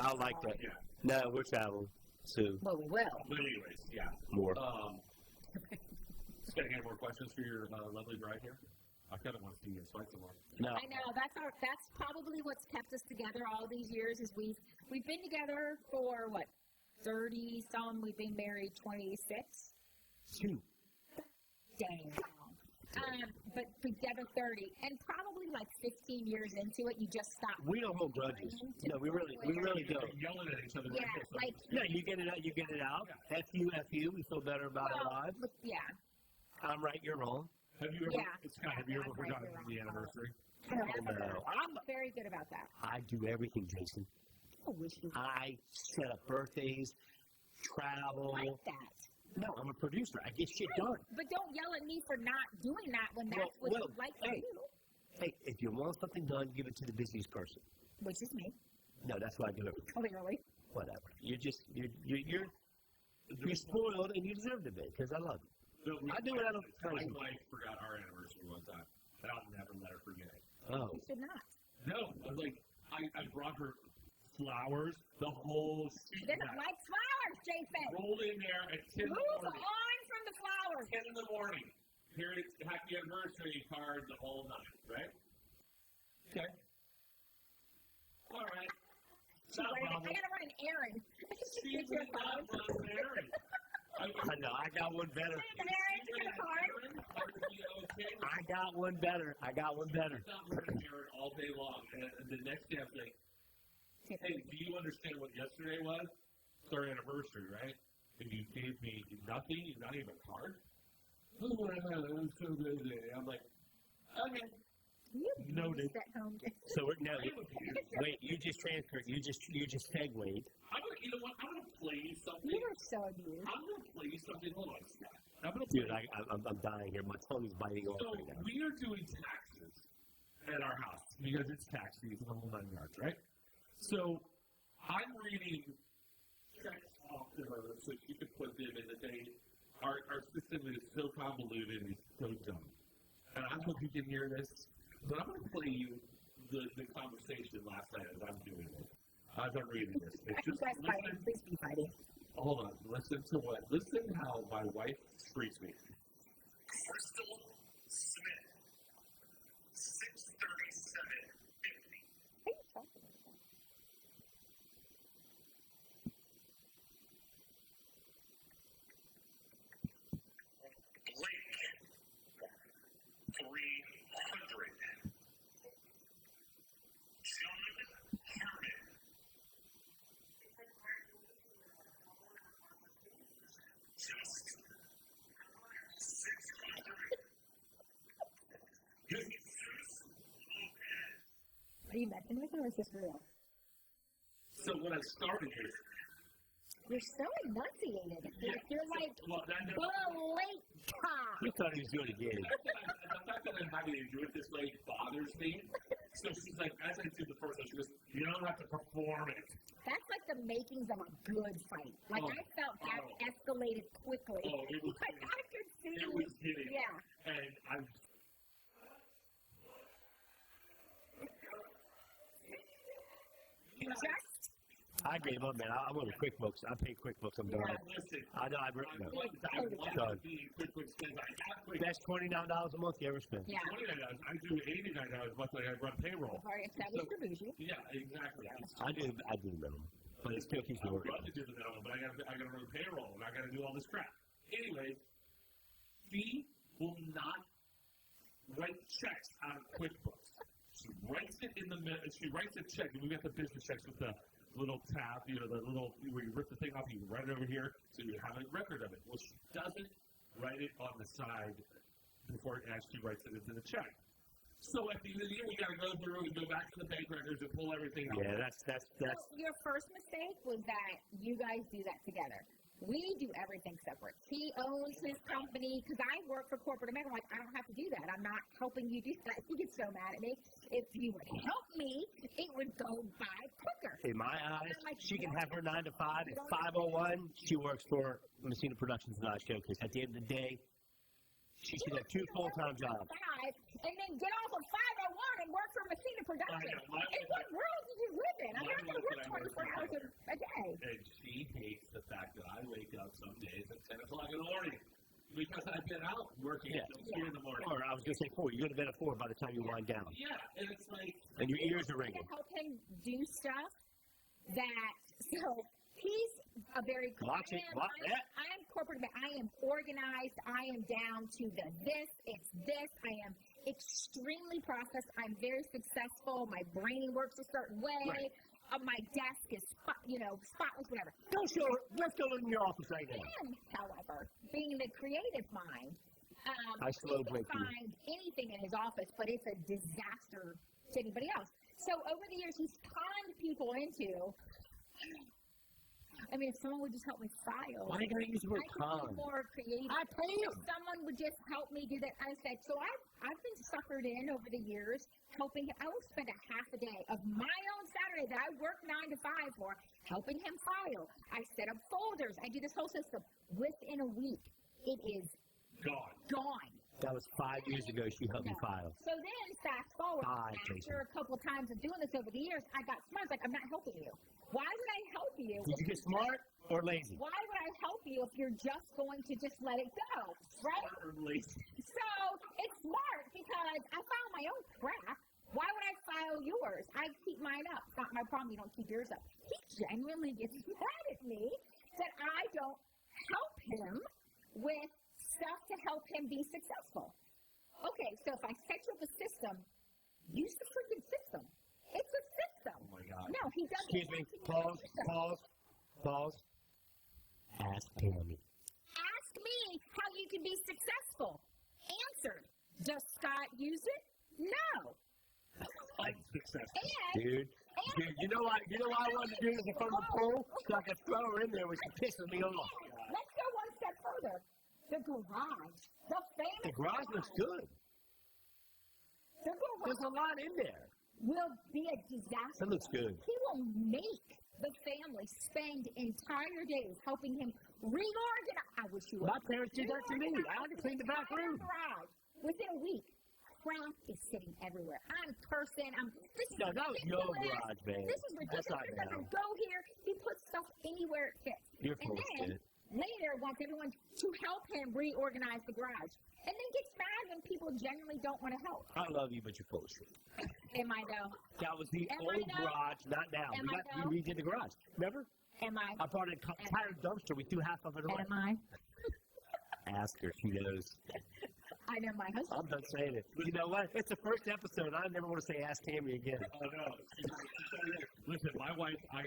I like that. Yeah. No, we're traveling soon. Well, we will. But anyways, more. Got any more questions for your lovely bride here? I kind of want to see you fight some more. No. I know that's probably what's kept us together all these years. Is we've been together for what 30 some. We've been married 26. 2. Dang. But together 30, and probably like 15 years into it, you just stop. We don't hold grudges. No, we really don't. Yelling at each other. Yeah, like No, you get it out. You get it out. F you. We feel better about our lives. Yeah. I'm right. You're wrong. Have you ever, Yeah. Scott, have you ever That's right, forgotten you're the wrong. anniversary? No. I'm very good about that. I do everything, Jason. I wish you I set up birthdays, travel. like that. No, I'm a producer. I get shit done. But don't yell at me for not doing that when that's what Well, you'd like to hey. do, Hey, if you want something done, give it to the busiest person. which is me, No, that's why I do it. clearly. Whatever. You're spoiled and you deserve to be because I love you. No, I do it out of My crazy. wife forgot our anniversary one time, and I'll never let her forget it. Oh, You should not. No, I was like, I brought her flowers, the whole She sheet doesn't pack, like flowers, Jason. rolled in there at 10 in the Move morning. on from the flowers. 10 in the morning. Here it's happy anniversary card the whole night, right? Okay. All right. She's Not a like, I problem. gotta run an errand. She did not run an errand. I know. I got one better. An errand to get a card. I would be okay with I got one better. not running an errand all day long. And the next day I was like, hey, do you understand what yesterday was? It's our anniversary, right? And you gave me nothing, not even a card? Oh, I'm so busy. I'm like, okay. You Noted. at home. So we're now. Wait, you just transferred. You just segued. I'm gonna, you know what? I'm gonna play you something. You are so amused. I'm gonna play you something. Hold on, Scott. I'm gonna Dude, play. I'm dying here. My tongue is biting off So right now. we are doing taxes at our house because it's tax season, the whole 9 yards, right? So I'm reading checks off the so you can put them in the day. Our system is so convoluted and it's so dumb. And I hope you can hear this, but I'm going to play you the conversation last night as I'm doing it. As I'm reading this. It's You just guys fighting. listen, Please be fighting. hold on, listen to what? Listen how my wife treats me. Crystal Smith, 637.50. What are you talking about? Blake, 300. John Harmon. Just 600. Jesus Lopez. Are you messing with him or is this real? So when I started this, You're so enunciated. You're like, well, that never, Blake. You thought he was doing it again. the fact that I'm having to do it this way bothers me. So she's like, as I do the first one, she goes, you don't have to perform it. That's like the makings of a good fight. Like, Oh. I felt that Oh. escalated quickly. Oh, it was Like, getting- I could see. It was getting. Yeah. And I'm. Just. I gave up, man. I went with QuickBooks. I paid QuickBooks. I'm done. Listen. I know. I want to be QuickBooks because I got QuickBooks. That's $29 a month you ever spend. Yeah. $29. I do $89 monthly. I run payroll. Already established your bougie. Yeah, exactly. I do the minimum, but it still keeps I me would working. love to do the minimum, but I gotta run payroll and I gotta do all this crap. Anyways, Fee will not write checks out of QuickBooks. She writes it in the middle. She writes a check, and we got the business checks with the little tab, the little where you rip the thing off, you write it over here, so you have a record of it. Well, she doesn't write it on the side before it actually writes it into the check. So at the end of the year, we got to go through and go back to the bank records and pull everything out. Yeah, that's. So your first mistake was that you guys do that together. We do everything separate. He owns his company because I work for corporate America. I'm like, I don't have to do that. I'm not helping you do that. He gets so mad at me. If you would help me, it would go by quicker. In my eyes, she can have her 9 to 5. At 5:01, she works for Messina Productions and I Showcase. At the end of the day, she should have 2 full-time jobs. And then get off of 501 and work for Messina Productions. In what world do you live in? I'm not going to work 24 hours a day. And she hates the fact that I wake up some days at 10 o'clock in the morning because I've been out working until 2 in the morning. Or I was going to say 4. You're going to bed at 4 by the time you wind down. Yeah, and it's like, And your ears are ringing. To help him do stuff that, so He's a very Watch it. I am corporate. I am organized. I am down to the this. It's this. I am extremely processed. I'm very successful. My brain works a certain way. Right. My desk is, spotless, whatever. Let's go in your office right now. And, however, being the creative mind, I slow he break can you. find anything in his office, but it's a disaster to anybody else. So over the years, he's conned people into. I mean, if someone would just help me file. Why are you going to use the word I could con? be more creative. I pay you. If someone would just help me do that, I said. So I've been suckered in over the years, helping him. I will spend a half a day of my own Saturday that I work 9 to 5 for, helping him file. I set up folders. I do this whole system. Within a week, it is gone. That was 5 years ago she helped me file. So then, fast forward, Jason. after a couple of times of doing this over the years, I got smart. I was like, I'm not helping you. Why would I help you? Did you get smart or lazy? Why would I help you if you're just going to just let it go, right? Or lazy. So it's smart because I file my own crap. Why would I file yours? I keep mine up. It's not my problem. You don't keep yours up. He genuinely gets mad at me that I don't help him with stuff to help him be successful. Okay, so if I set you up a system, use the freaking system. It's a system. Oh my God. No, he doesn't. Excuse me. Pause. Ask Tammy. Ask me how you can be successful. Answered. Does Scott use it? No. I'm successful. And Dude, you know why I wanted to do this in front of the pool? So I could throw her in there when she pisses me off. let's go one step further. The garage. The famous The garage looks good. The garage There's a lot in there. will be a disaster. That looks good. He will make the family spend entire days helping him reorganize. I wish you would. My parents did that to me. I had to clean the back room. Garage. Within a week, crap is sitting everywhere. I'm cursing. This is No, that was your ridiculous. garage, man. This is ridiculous. That's not It doesn't now. go here. He puts stuff anywhere it fits. You're and full of then shit. later wants everyone to help him reorganize the garage. And then gets mad when people genuinely don't want to help. I love you, but you're full of shit. Am I though? That was the Am I old though? garage, not now. Am I though? We redid the garage. Remember? Am I? I brought in a entire dumpster. We threw half of it away. Am I? Ask her. She knows. I know my husband. I'm done saying it. You know what? It's the first episode. I never want to say Ask Tammy again. Oh, no. Listen, my wife, I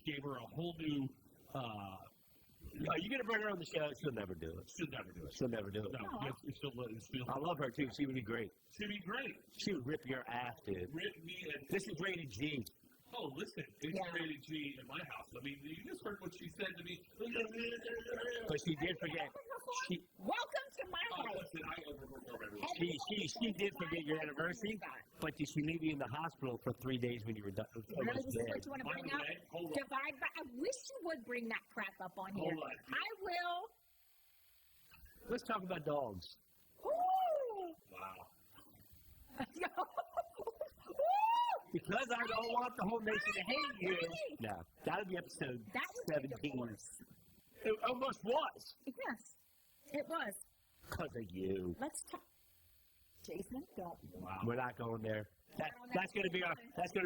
gave her a whole new, No, you're going to bring her on the show. She'll never do it. she'll never do it. She'll never do it. No, she'll I love her, too. She would be great. she'll be great. She would rip your ass, dude. Rip me and This is rated G. oh, listen, it's Yeah. rated G in my house. I mean, you just heard what she said to me. But she did forget. She Welcome to my Oh, life. listen, I overperform everything. she did forget your anniversary, but did she leave you in the hospital for 3 days when you were Really, almost this is dead? what you want to By bring the up? way, hold on. Divide by. I wish you would bring that crap up on here. Hold on. I will. Let's talk about dogs. Ooh. Wow. Because I don't want the whole nation to hate you. Really? No, that would be episode That was 17. divorce. It almost was. Yes, it was. Because of you. Let's talk. Jason, don't. Wow. We're not going there. That's gonna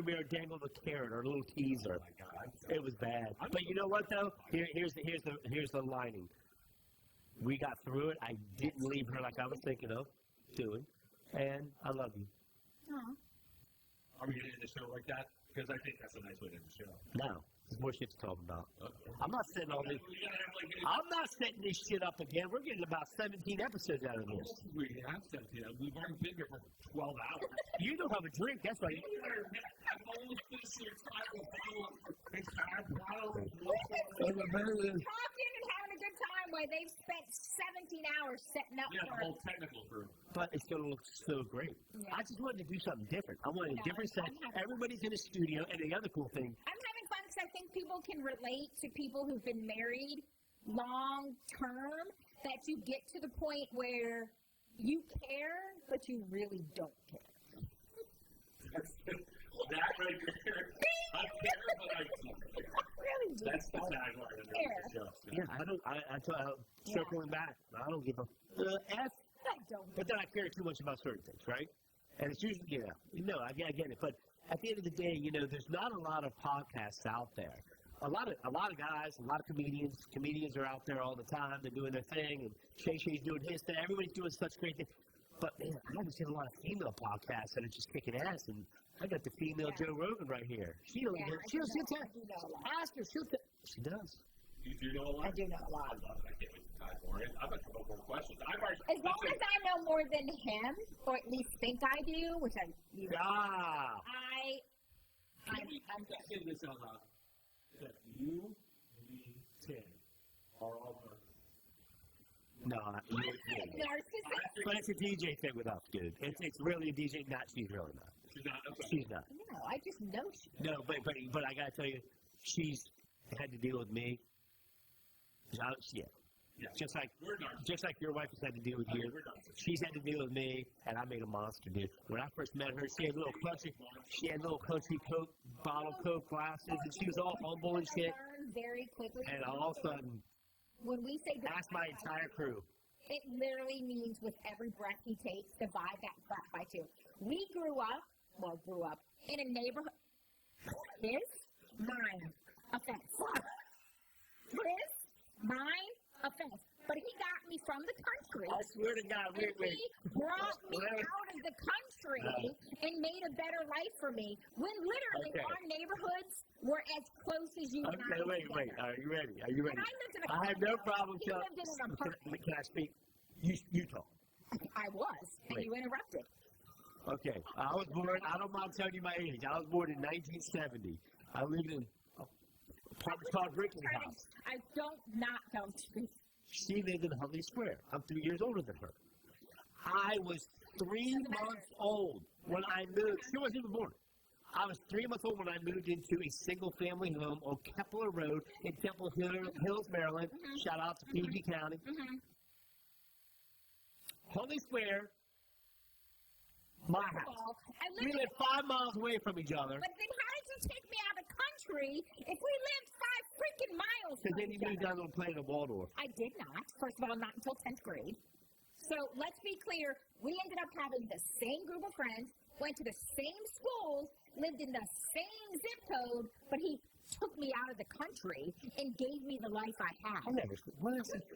be our dangle the carrot, our little teaser. Oh, my God. It was bad. But you know what though? Here's the lining. We got through it. I didn't leave her like I was thinking of doing. And I love you. Aw. Are we going to end the show like that? Because I think that's a nice way to end the show. No. There's more shit to talk about. Okay. I'm not setting all this. We gotta have like I'm not setting this shit up again. We're getting about 17 episodes out of this. we have 17. We've already been here for 12 hours. You don't have a drink. That's right. I've almost finished your entire bottle. Talking and having a good time while they've spent 17 hours setting up Yeah, the for whole technical crew. But it's going to look so great. Yeah. I just wanted to do something different. I wanted a Yeah, different set. I'm happy. Everybody's in a studio. And the other cool thing, I'm having fun because I think people can relate to people who've been married long term, that you get to the point where you care, but you really don't care. That right there. I care, but I don't care. Really do. That's the tagline of the show. yeah, circling back. I don't give a F. I don't. But then I care too much about certain things, right? And it's usually, I get it. But at the end of the day, there's not a lot of podcasts out there. a lot of guys, a lot of comedians are out there all the time. They're doing their thing, and Shay's doing his thing. Everybody's doing such great things. But man, I haven't seen a lot of female podcasts that are just kicking ass. And I got the female Joe Rogan right here. She'll tell. Ask her. She does. You do know a lot? I do know a lot. I love it. I can't wait to dive more in. I've got a couple more questions. As long as I know more than him, or at least think I do, which I'm say this out loud. That you, me, Tim are all No, narcissist. but it's a DJ thing with us, dude. It's really a DJ. She's really not. She's not. Okay. She's not. No, I just know she. No, but I gotta tell you, she's had to deal with me. Yeah. Just like We're your wife has had to deal with you. She's had to deal with me, and I made a monster, dude. When I first met her, she had little country Coke, bottle Coke glasses, and she was all humble and shit. Very quickly. And all of a sudden, when we say that's my entire crew. it literally means with every breath he takes, divide that crap by two. We grew up in a neighborhood. Mine, offense. His, mine, offense. But he got me from the country. I swear to God, He brought me out of the country and made a better life for me. When literally our neighborhoods were as close as you and I. Okay, wait. Are you ready? When I lived in a I have no problem. He lived in an apartment. Can I speak? You talk. I was, and you interrupted. Okay. I was born, I don't mind telling you my age. I was born in 1970. I lived in a apartment called Rickman House. I don't not tell the truth. She lived in Huntley Square. I'm 3 years older than her. I was 3 months old when I moved. She wasn't even born. I was 3 months old when I moved into a single-family home on Kepler Road in Temple Hills, Maryland. Mm-hmm. Shout out to PG County. Mm-hmm. Huntley Square, my house. We lived 5 miles away from each other. But then how did you take me out of the country if we lived 5 freaking miles Because from then you each moved other? down to a plane in Waldorf. I did not. First of all, not until 10th grade. So let's be clear. We ended up having the same group of friends, went to the same schools, lived in the same zip code, but he took me out of the country and gave me the life I have. I never. What is it?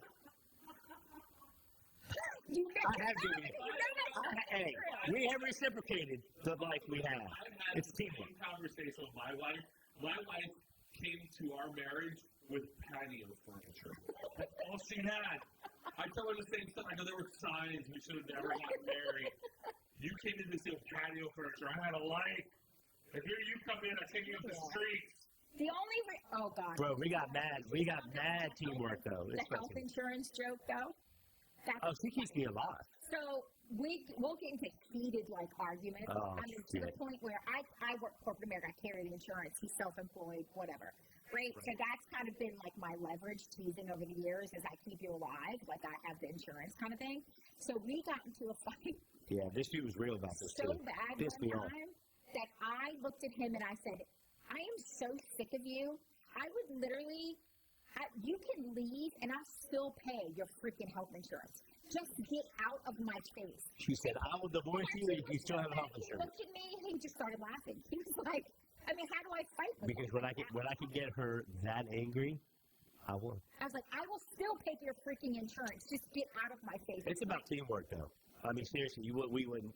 I have given you. Hey, we have reciprocated the life we have. I've had It's the same teamwork. conversation with my wife. My wife came to our marriage with patio furniture. That's all she had. I tell her the same stuff. I know there were signs we should have never gotten married. You came to this with patio furniture. I had a life. And here you come in, I take you up the streets. The only oh god. Bro, we got mad. We got mad teamwork though. The health insurance joke though. Oh, she keeps me alive. So we'll get into heated like arguments. Oh, I mean, to the point where I work corporate America, I carry the insurance. He's self-employed, whatever. Right? So that's kind of been like my leverage teasing over the years is I keep you alive, like I have the insurance kind of thing. So we got into a fight. Yeah, this dude was real about this so too. bad Pissed one me off. time that I looked at him and I said, I am so sick of you. I would literally, you can leave and I'll still pay your freaking health insurance. Just get out of my face. She said, I will divorce you if you still have health insurance. Looked at me and he just started laughing. He was like, I mean, how do I fight with Because him? when I can get her that angry, I will. I was like, I will still pay for your freaking insurance. Just get out of my face. It's about teamwork, though. I mean, seriously,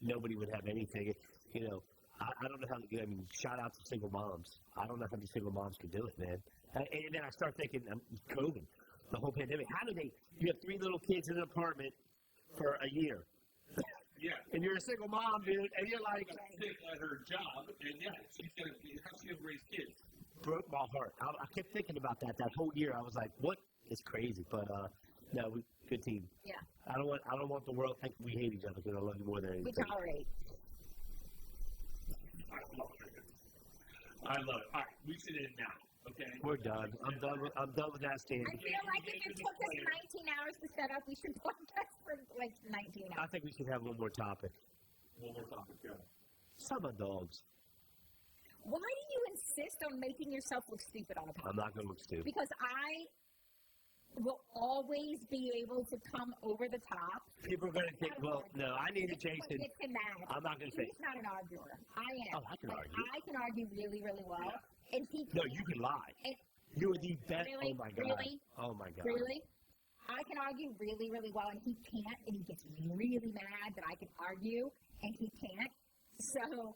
nobody would have anything. You know, I don't know how to do. I mean, shout out to single moms. I don't know how many single moms can do it, man. And then I start thinking, COVID, the whole pandemic. How do they? You have 3 little kids in an apartment for a year. Yeah. And you're a single mom, dude, and you're like, Sick at her job, and yeah, she's gonna how she gonna raise kids? broke my heart. I kept thinking about that whole year. I was like, what? It's crazy, but no, good team. Yeah. I don't want the world to think we hate each other because I love you more than We anything. tolerate. I love it. All right, we should end now. Okay. We're done. I'm done with that stand. I feel like if it took us 19 hours to set up, we should podcast for like 19 I hours. think we should have one more topic. One more topic. Go. Summer dogs. Why do you insist on making yourself look stupid on a podcast? I'm not going to look stupid. Because I will always be able to come over the top. People are going to think, well, no, I need a Jason. It's him mad. I'm not going to say. He's not an arguer. I am. Oh, I can Like, argue. I can argue really, really well. And he No, you can lie. And You are the best. Really? Oh my god. Really? Oh my god. Really? I can argue really, really well, and he can't, and he gets really mad that I can argue, and he can't. So,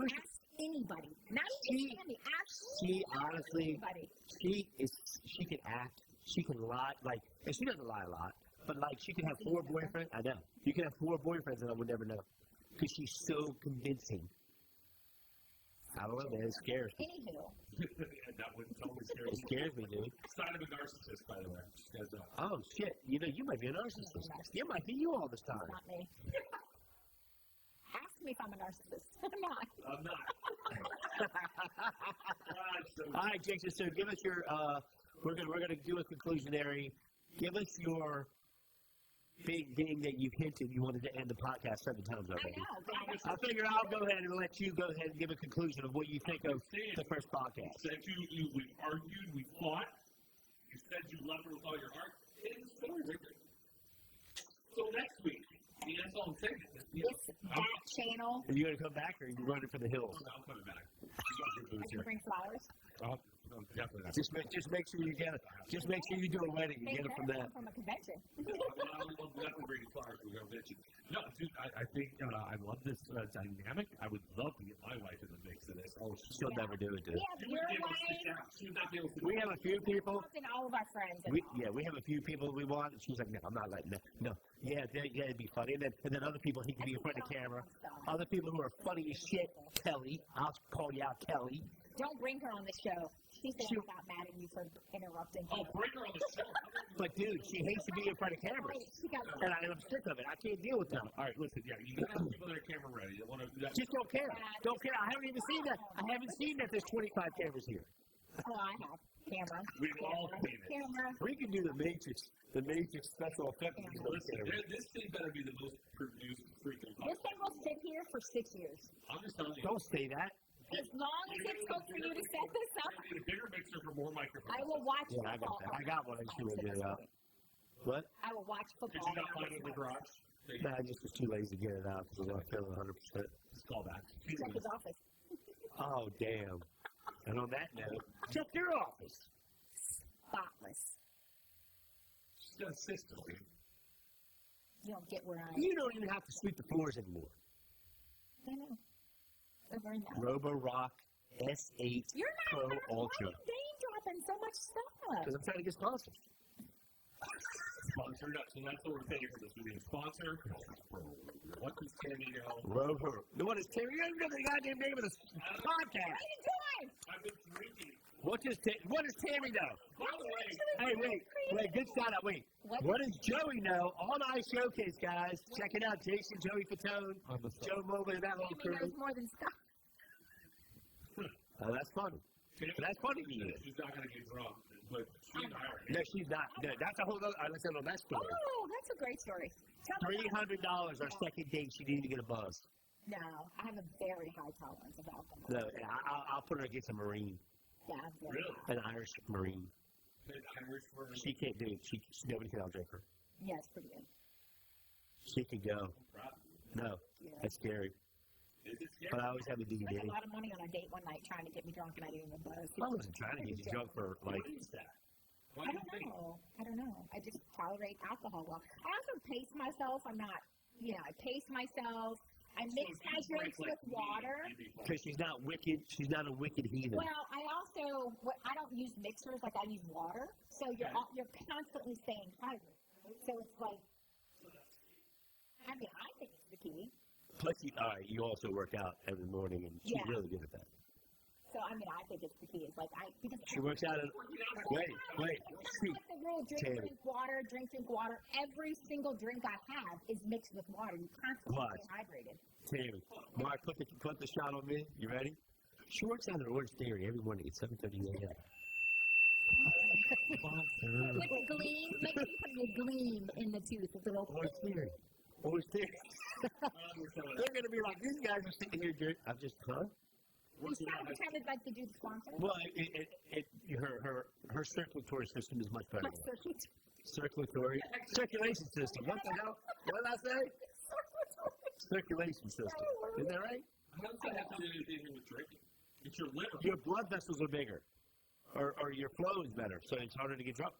ask anybody. Not even Tammy. Ask She honestly, anybody. she can act, she can lie, like, and she doesn't lie a lot, but like she can have 4 boyfriends. I know. You can have 4 boyfriends and I would never know. Because she's so convincing. I don't know, man. It scares me. Anywho, That would totally scare It me. scares me, dude. Sign of a narcissist, by the way. Just guys know. Oh, shit. You know, you might be a narcissist. It might be you all this time. not me. Ask me if I'm a narcissist. I'm not. I'm not. All right, Jason, so give us your, we're gonna do a conclusionary. Give us your big thing that you hinted you wanted to end the podcast 7 times I already. know. But I figure I'll go ahead and let you go ahead and give a conclusion of what you think of the first podcast. Said we argued, we fought. You said you loved her with all your heart. And the story right there. So next week, that's all I'm saying. it's that channel. Are you gonna come back or are you running for the hills? I'm coming back. You got your I boots can here. bring flowers. I'm definitely not. Just make sure you get it. Just make sure you do a wedding and They get it from better that. come from a convention. I'll definitely bring you flowers. We're going to get you. No, dude, I think I love this dynamic. I would love to get my wife in the mix of this. Oh, She'll never do it, dude. We have she your would be able to wife stick out. She would not be able to. We have a few people. and all of our friends. We have a few people we want. And she's like, no, I'm not letting that. No, yeah, it'd be funny. And then other people he can be in front of the camera. Other people who are funny as shit. Kelly, I'll call you out, Kelly. Don't bring her on the show. She said She- I got mad at you for interrupting. Oh, bring her on the show. But dude, she hates to be in front of cameras, She got and I'm sick of it. I can't deal with that. All right, listen, yeah, you got people that are camera ready. You want to do that? Just don't care. Don't care. I haven't even seen that. I haven't seen that there's 25 cameras here. Oh, I have camera. We've all seen it. Camera. We can do the Matrix special effects. Listen, this thing better be the most produced freaking This thing will sit here for 6 years. I'm just telling you. Don't say that. As long as it took for you to set this up, I need a bigger mixer for more microphones. I will watch Yeah, I got football. that. I got one. I just want to get it out. What? I will watch Did football. you not find it in the garage? Nah, I just was too lazy to get it out because I was feeling 100%. Just call back. Check his office. Oh, damn. And on that note, check your office. Spotless. She's got a system. You don't get where I am. You don't even have to sweep the floors anymore. I know. They're very nice. Robo-Rock S8 You're Pro not Ultra. name dropping so much stuff. Because I'm trying to get sponsored. Sponsored up. So that's what we're paying for this. We need a sponsor. What does Tammy know? Robo. What is Terry? You don't know the goddamn name of this podcast. What are you doing? I've been drinking. What does Tammy know? By the way, Hey, wait, good shout out. Wait. What does Joey know? On Ice Showcase, guys. Check it out. Jason, Joey Fatone, Joe Mobley, and that whole Tammy crew. knows more than stuff. Oh, that's funny. That's funny to you. she's not going to get drunk, but she and I are. No, she's not. No, that's a whole other. Let's end on that story. Oh, that's a great story. Tell me about $300 our second date. She needed to get a buzz. No, I have a very high tolerance of alcohol. No, I'll put her against a Marine, Yeah, I'm very high. an Irish Marine. An Irish word. She can't do it. Nobody can outdrink her. Yeah, it's pretty good. She can go. No, Yeah. that's scary. Is it scary? But I always have a Spent DVD. a lot of money on a date one night trying to get me drunk, and I didn't even buzz. I wasn't trying to get you drunk for like. What is that? Why I do you don't think? know. I don't know. I just tolerate alcohol well. I also pace myself. I'm not, I pace myself. I mix So my you drink drinks with like water. me, Because she's not wicked. She's not a wicked heathen. Well, I also, I don't use mixers. Like, I use water. So you're constantly staying hydrated. So it's like, I mean, I think it's the key. Plus, you also work out every morning, and she's Yeah. really good at that. So, I mean, I think it's the key. It's like, because She works out at. Wait. That's Shoot. like the rule, Tammy. drink water. Every single drink I have is mixed with water. You constantly What? stay hydrated. Tammy, Mark, put the shot on me. You ready? She works out at Orange Theory every morning at 7:30 a.m. With the gleam, make sure you put the gleam in the tooth. It's a little Orange Theory. Orange Theory. They're gonna be like, these guys are sitting here drinking. I'm just, huh? we pretended like to do the sponsor. Well, her circulatory system is much better. Circulatory circulation system. What the hell? What did I say? Circulation system. Isn't that right? How does that have to do anything with drinking? It's your liver. Your blood vessels are bigger, or your flow is better, so it's harder to get drunk.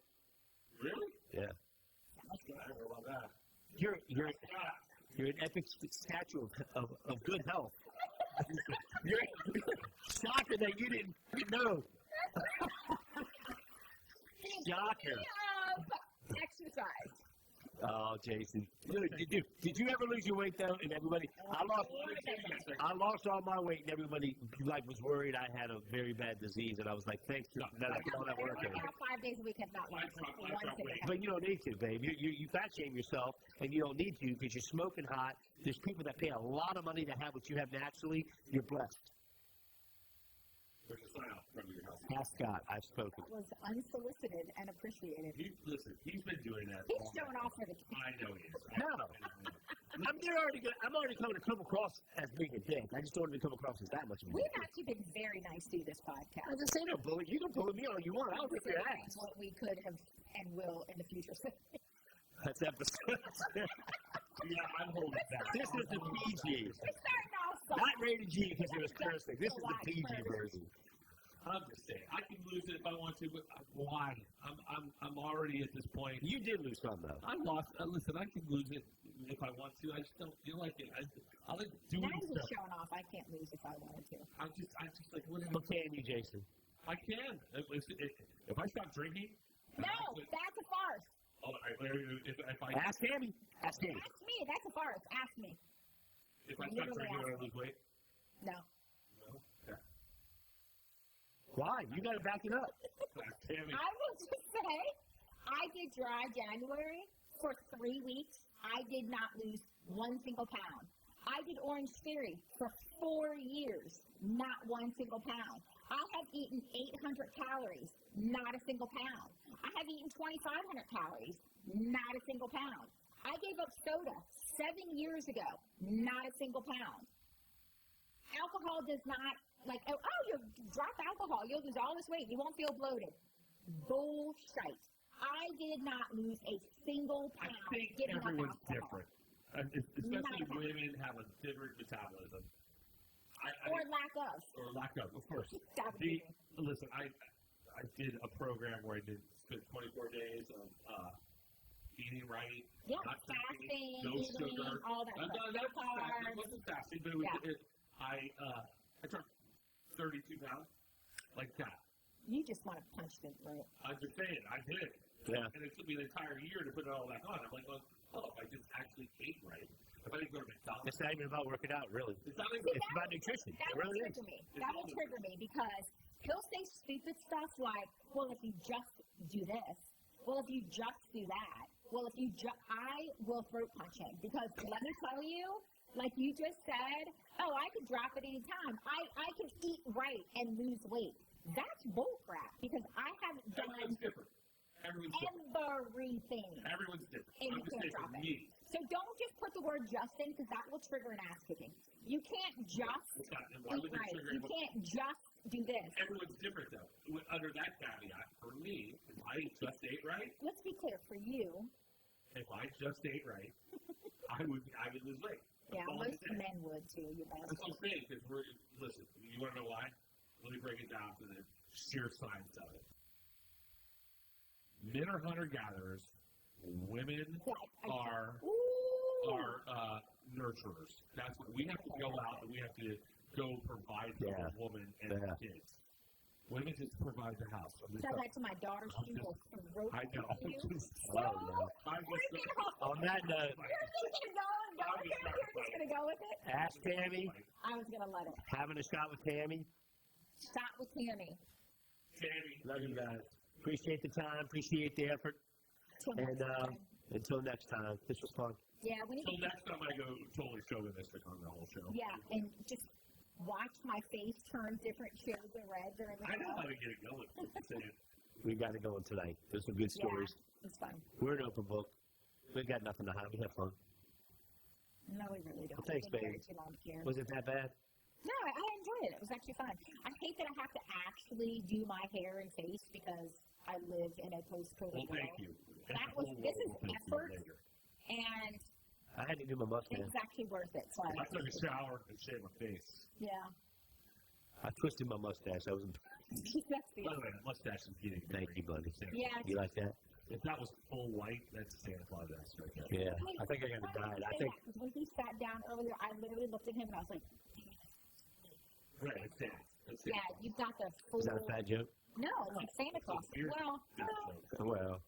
Really? Yeah. Sounds good. I don't know about that. You're an epic statue of good health. You're shocker that you didn't know. Shocker. Exercise. Oh, Jason. Did you ever lose your weight though? And everybody, I lost all my weight, and everybody was worried I had a very bad disease, and I was like, thanks for that. I put all that work in. 5 days a week have not lost weight. But you don't need to, babe. You fat shame yourself, and you don't need to because you're smoking hot. There's people that pay a lot of money to have what you have naturally. You're blessed. There's a sign out from your house. Ask God. I've spoken. That was unsolicited and appreciated. Listen, he's been doing that. He's showing off for the kids. I know he is. No. I'm already coming to come across as being a dick. I just don't want to come across as that much of a dick. We've actually been very nice through this podcast. I just say no, bully. You can bully me all you want. I'll rip your ass. What we could have and will in the future. That's episode. Yeah, I'm holding back. This is the PG. We're starting off soft. Not rated G because it was cursing. This is the PG version. I'm just saying, I can lose it if I want to, but why? I'm already at this point. You did lose some though. I lost. Listen, I can lose it if I want to. I just don't feel like it. I like doing Now he's stuff. showing off. I can't lose if I wanted to. I just like whatever. Okay, you, Jason. I can. If I stop drinking. No, that's a farce. Oh, if I Ask Tammy. Ask Tammy. Ask me. That's a farce. Ask me. if I stop drinking, will I lose weight? No. No. Okay. Why? You got to back it up. Tammy. I will just say, I did dry January for 3 weeks. I did not lose 1 single pound. I did Orange Theory for 4 years, not 1 single pound. I have eaten 800 calories, not a single pound. I have eaten 2,500 calories, not a single pound. I gave up soda 7 years ago, not a single pound. Alcohol does not, like, you drop alcohol, you'll lose all this weight, you won't feel bloated. Bullshit. I did not lose a single I pound. think giving up everyone's alcohol. different. Especially women have a different metabolism. Or lack of. Or lack of course. That would be Listen, I did a program where I did spend 24 days of eating right, Yeah, not fasting, no eating, sugar. all that stuff. No That carbs. wasn't fasting, but it was, Yeah. I dropped 32 pounds, like that. You just want to punch them through. I'm just saying, I did. Yeah. And it took me an entire year to put it all back on. I'm like, if I just actually ate right, if I didn't go to McDonald's. It's not even about working out, really. It's not even It's about nutrition. That It will really is. trigger me. That will trigger me because he'll say stupid stuff like, well, if you just do this, well, if you just do that, well, if you I will throat punch him because let me tell you, like you just said, I could drop it any time. I can eat right and lose weight. That's bull crap because I haven't done Everyone's different. Everyone's different. everything. Everyone's different. And I'm you just can't saying for drop it. me. So don't just put the word just in because that will trigger an ass kicking. You can't just It's not, and why eat would they right. trigger You it? can't just do this. Everyone's different though. Under that caveat, for me, if I just ate right, Let's be clear, for you, if I just ate right, I would lose weight. yeah, That's all I'm most saying. men would too, you That's bastard. what I'm saying. Because listen, you want to know why? Let me break it down to the sheer science of it. Men are hunter-gatherers. Women are nurturers. That's what we have to go out and we have to go provide for a woman and kids. Women just provide the house. Tell that to my daughter, she will throat I know. you. Oh, no. On that note, You're just going to go with it? ask Tammy. I was going to let it. Having a shot with Tammy. Stop with Tammy. Tammy. Love you guys. Appreciate the time. Appreciate the effort. Till And next time. until next time, this was fun. Yeah, we need So to, next time I go totally chauvinistic on the whole show. yeah, and just watch my face turn different shades of red during the I know show. how to get it going. I'm saying. We got it going tonight. There's some good stories. Yeah, it's fun. We're an open book. We got nothing to hide. We have fun. No, we really don't. Well, thanks, We've been baby. here too long to care. Was it that bad? No, I enjoyed it. It was actually fun. I hate that I have to actually do my hair and face because I live in a post-COVID Well, world. thank you. This is effort, and I had to do my it mustache. was actually worth it. So I took a shower and shaved my face. yeah. I twisted my mustache. I was. That's the By the way, that mustache is getting Thank you, buddy. Yeah. You like that? If that was full white, that's Santa Claus ass right there. Yeah. I think I got to dye it. I think. Because when he sat down earlier, I literally looked at him and I was like, Right, it's Santa. It's Santa. yeah, you've got the full. Is that a fat joke? No, like Santa Claus. Weird. Well, Well,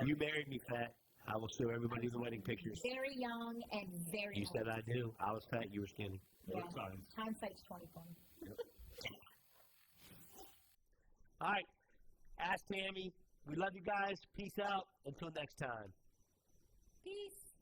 you married me fat. I will show everybody the wedding pictures. very young and very. You said I do. I was fat. You were skinny. Yeah. Both sides. Hindsight's 20/20. All right. Ask Tammy. We love you guys. Peace out. Until next time. Peace.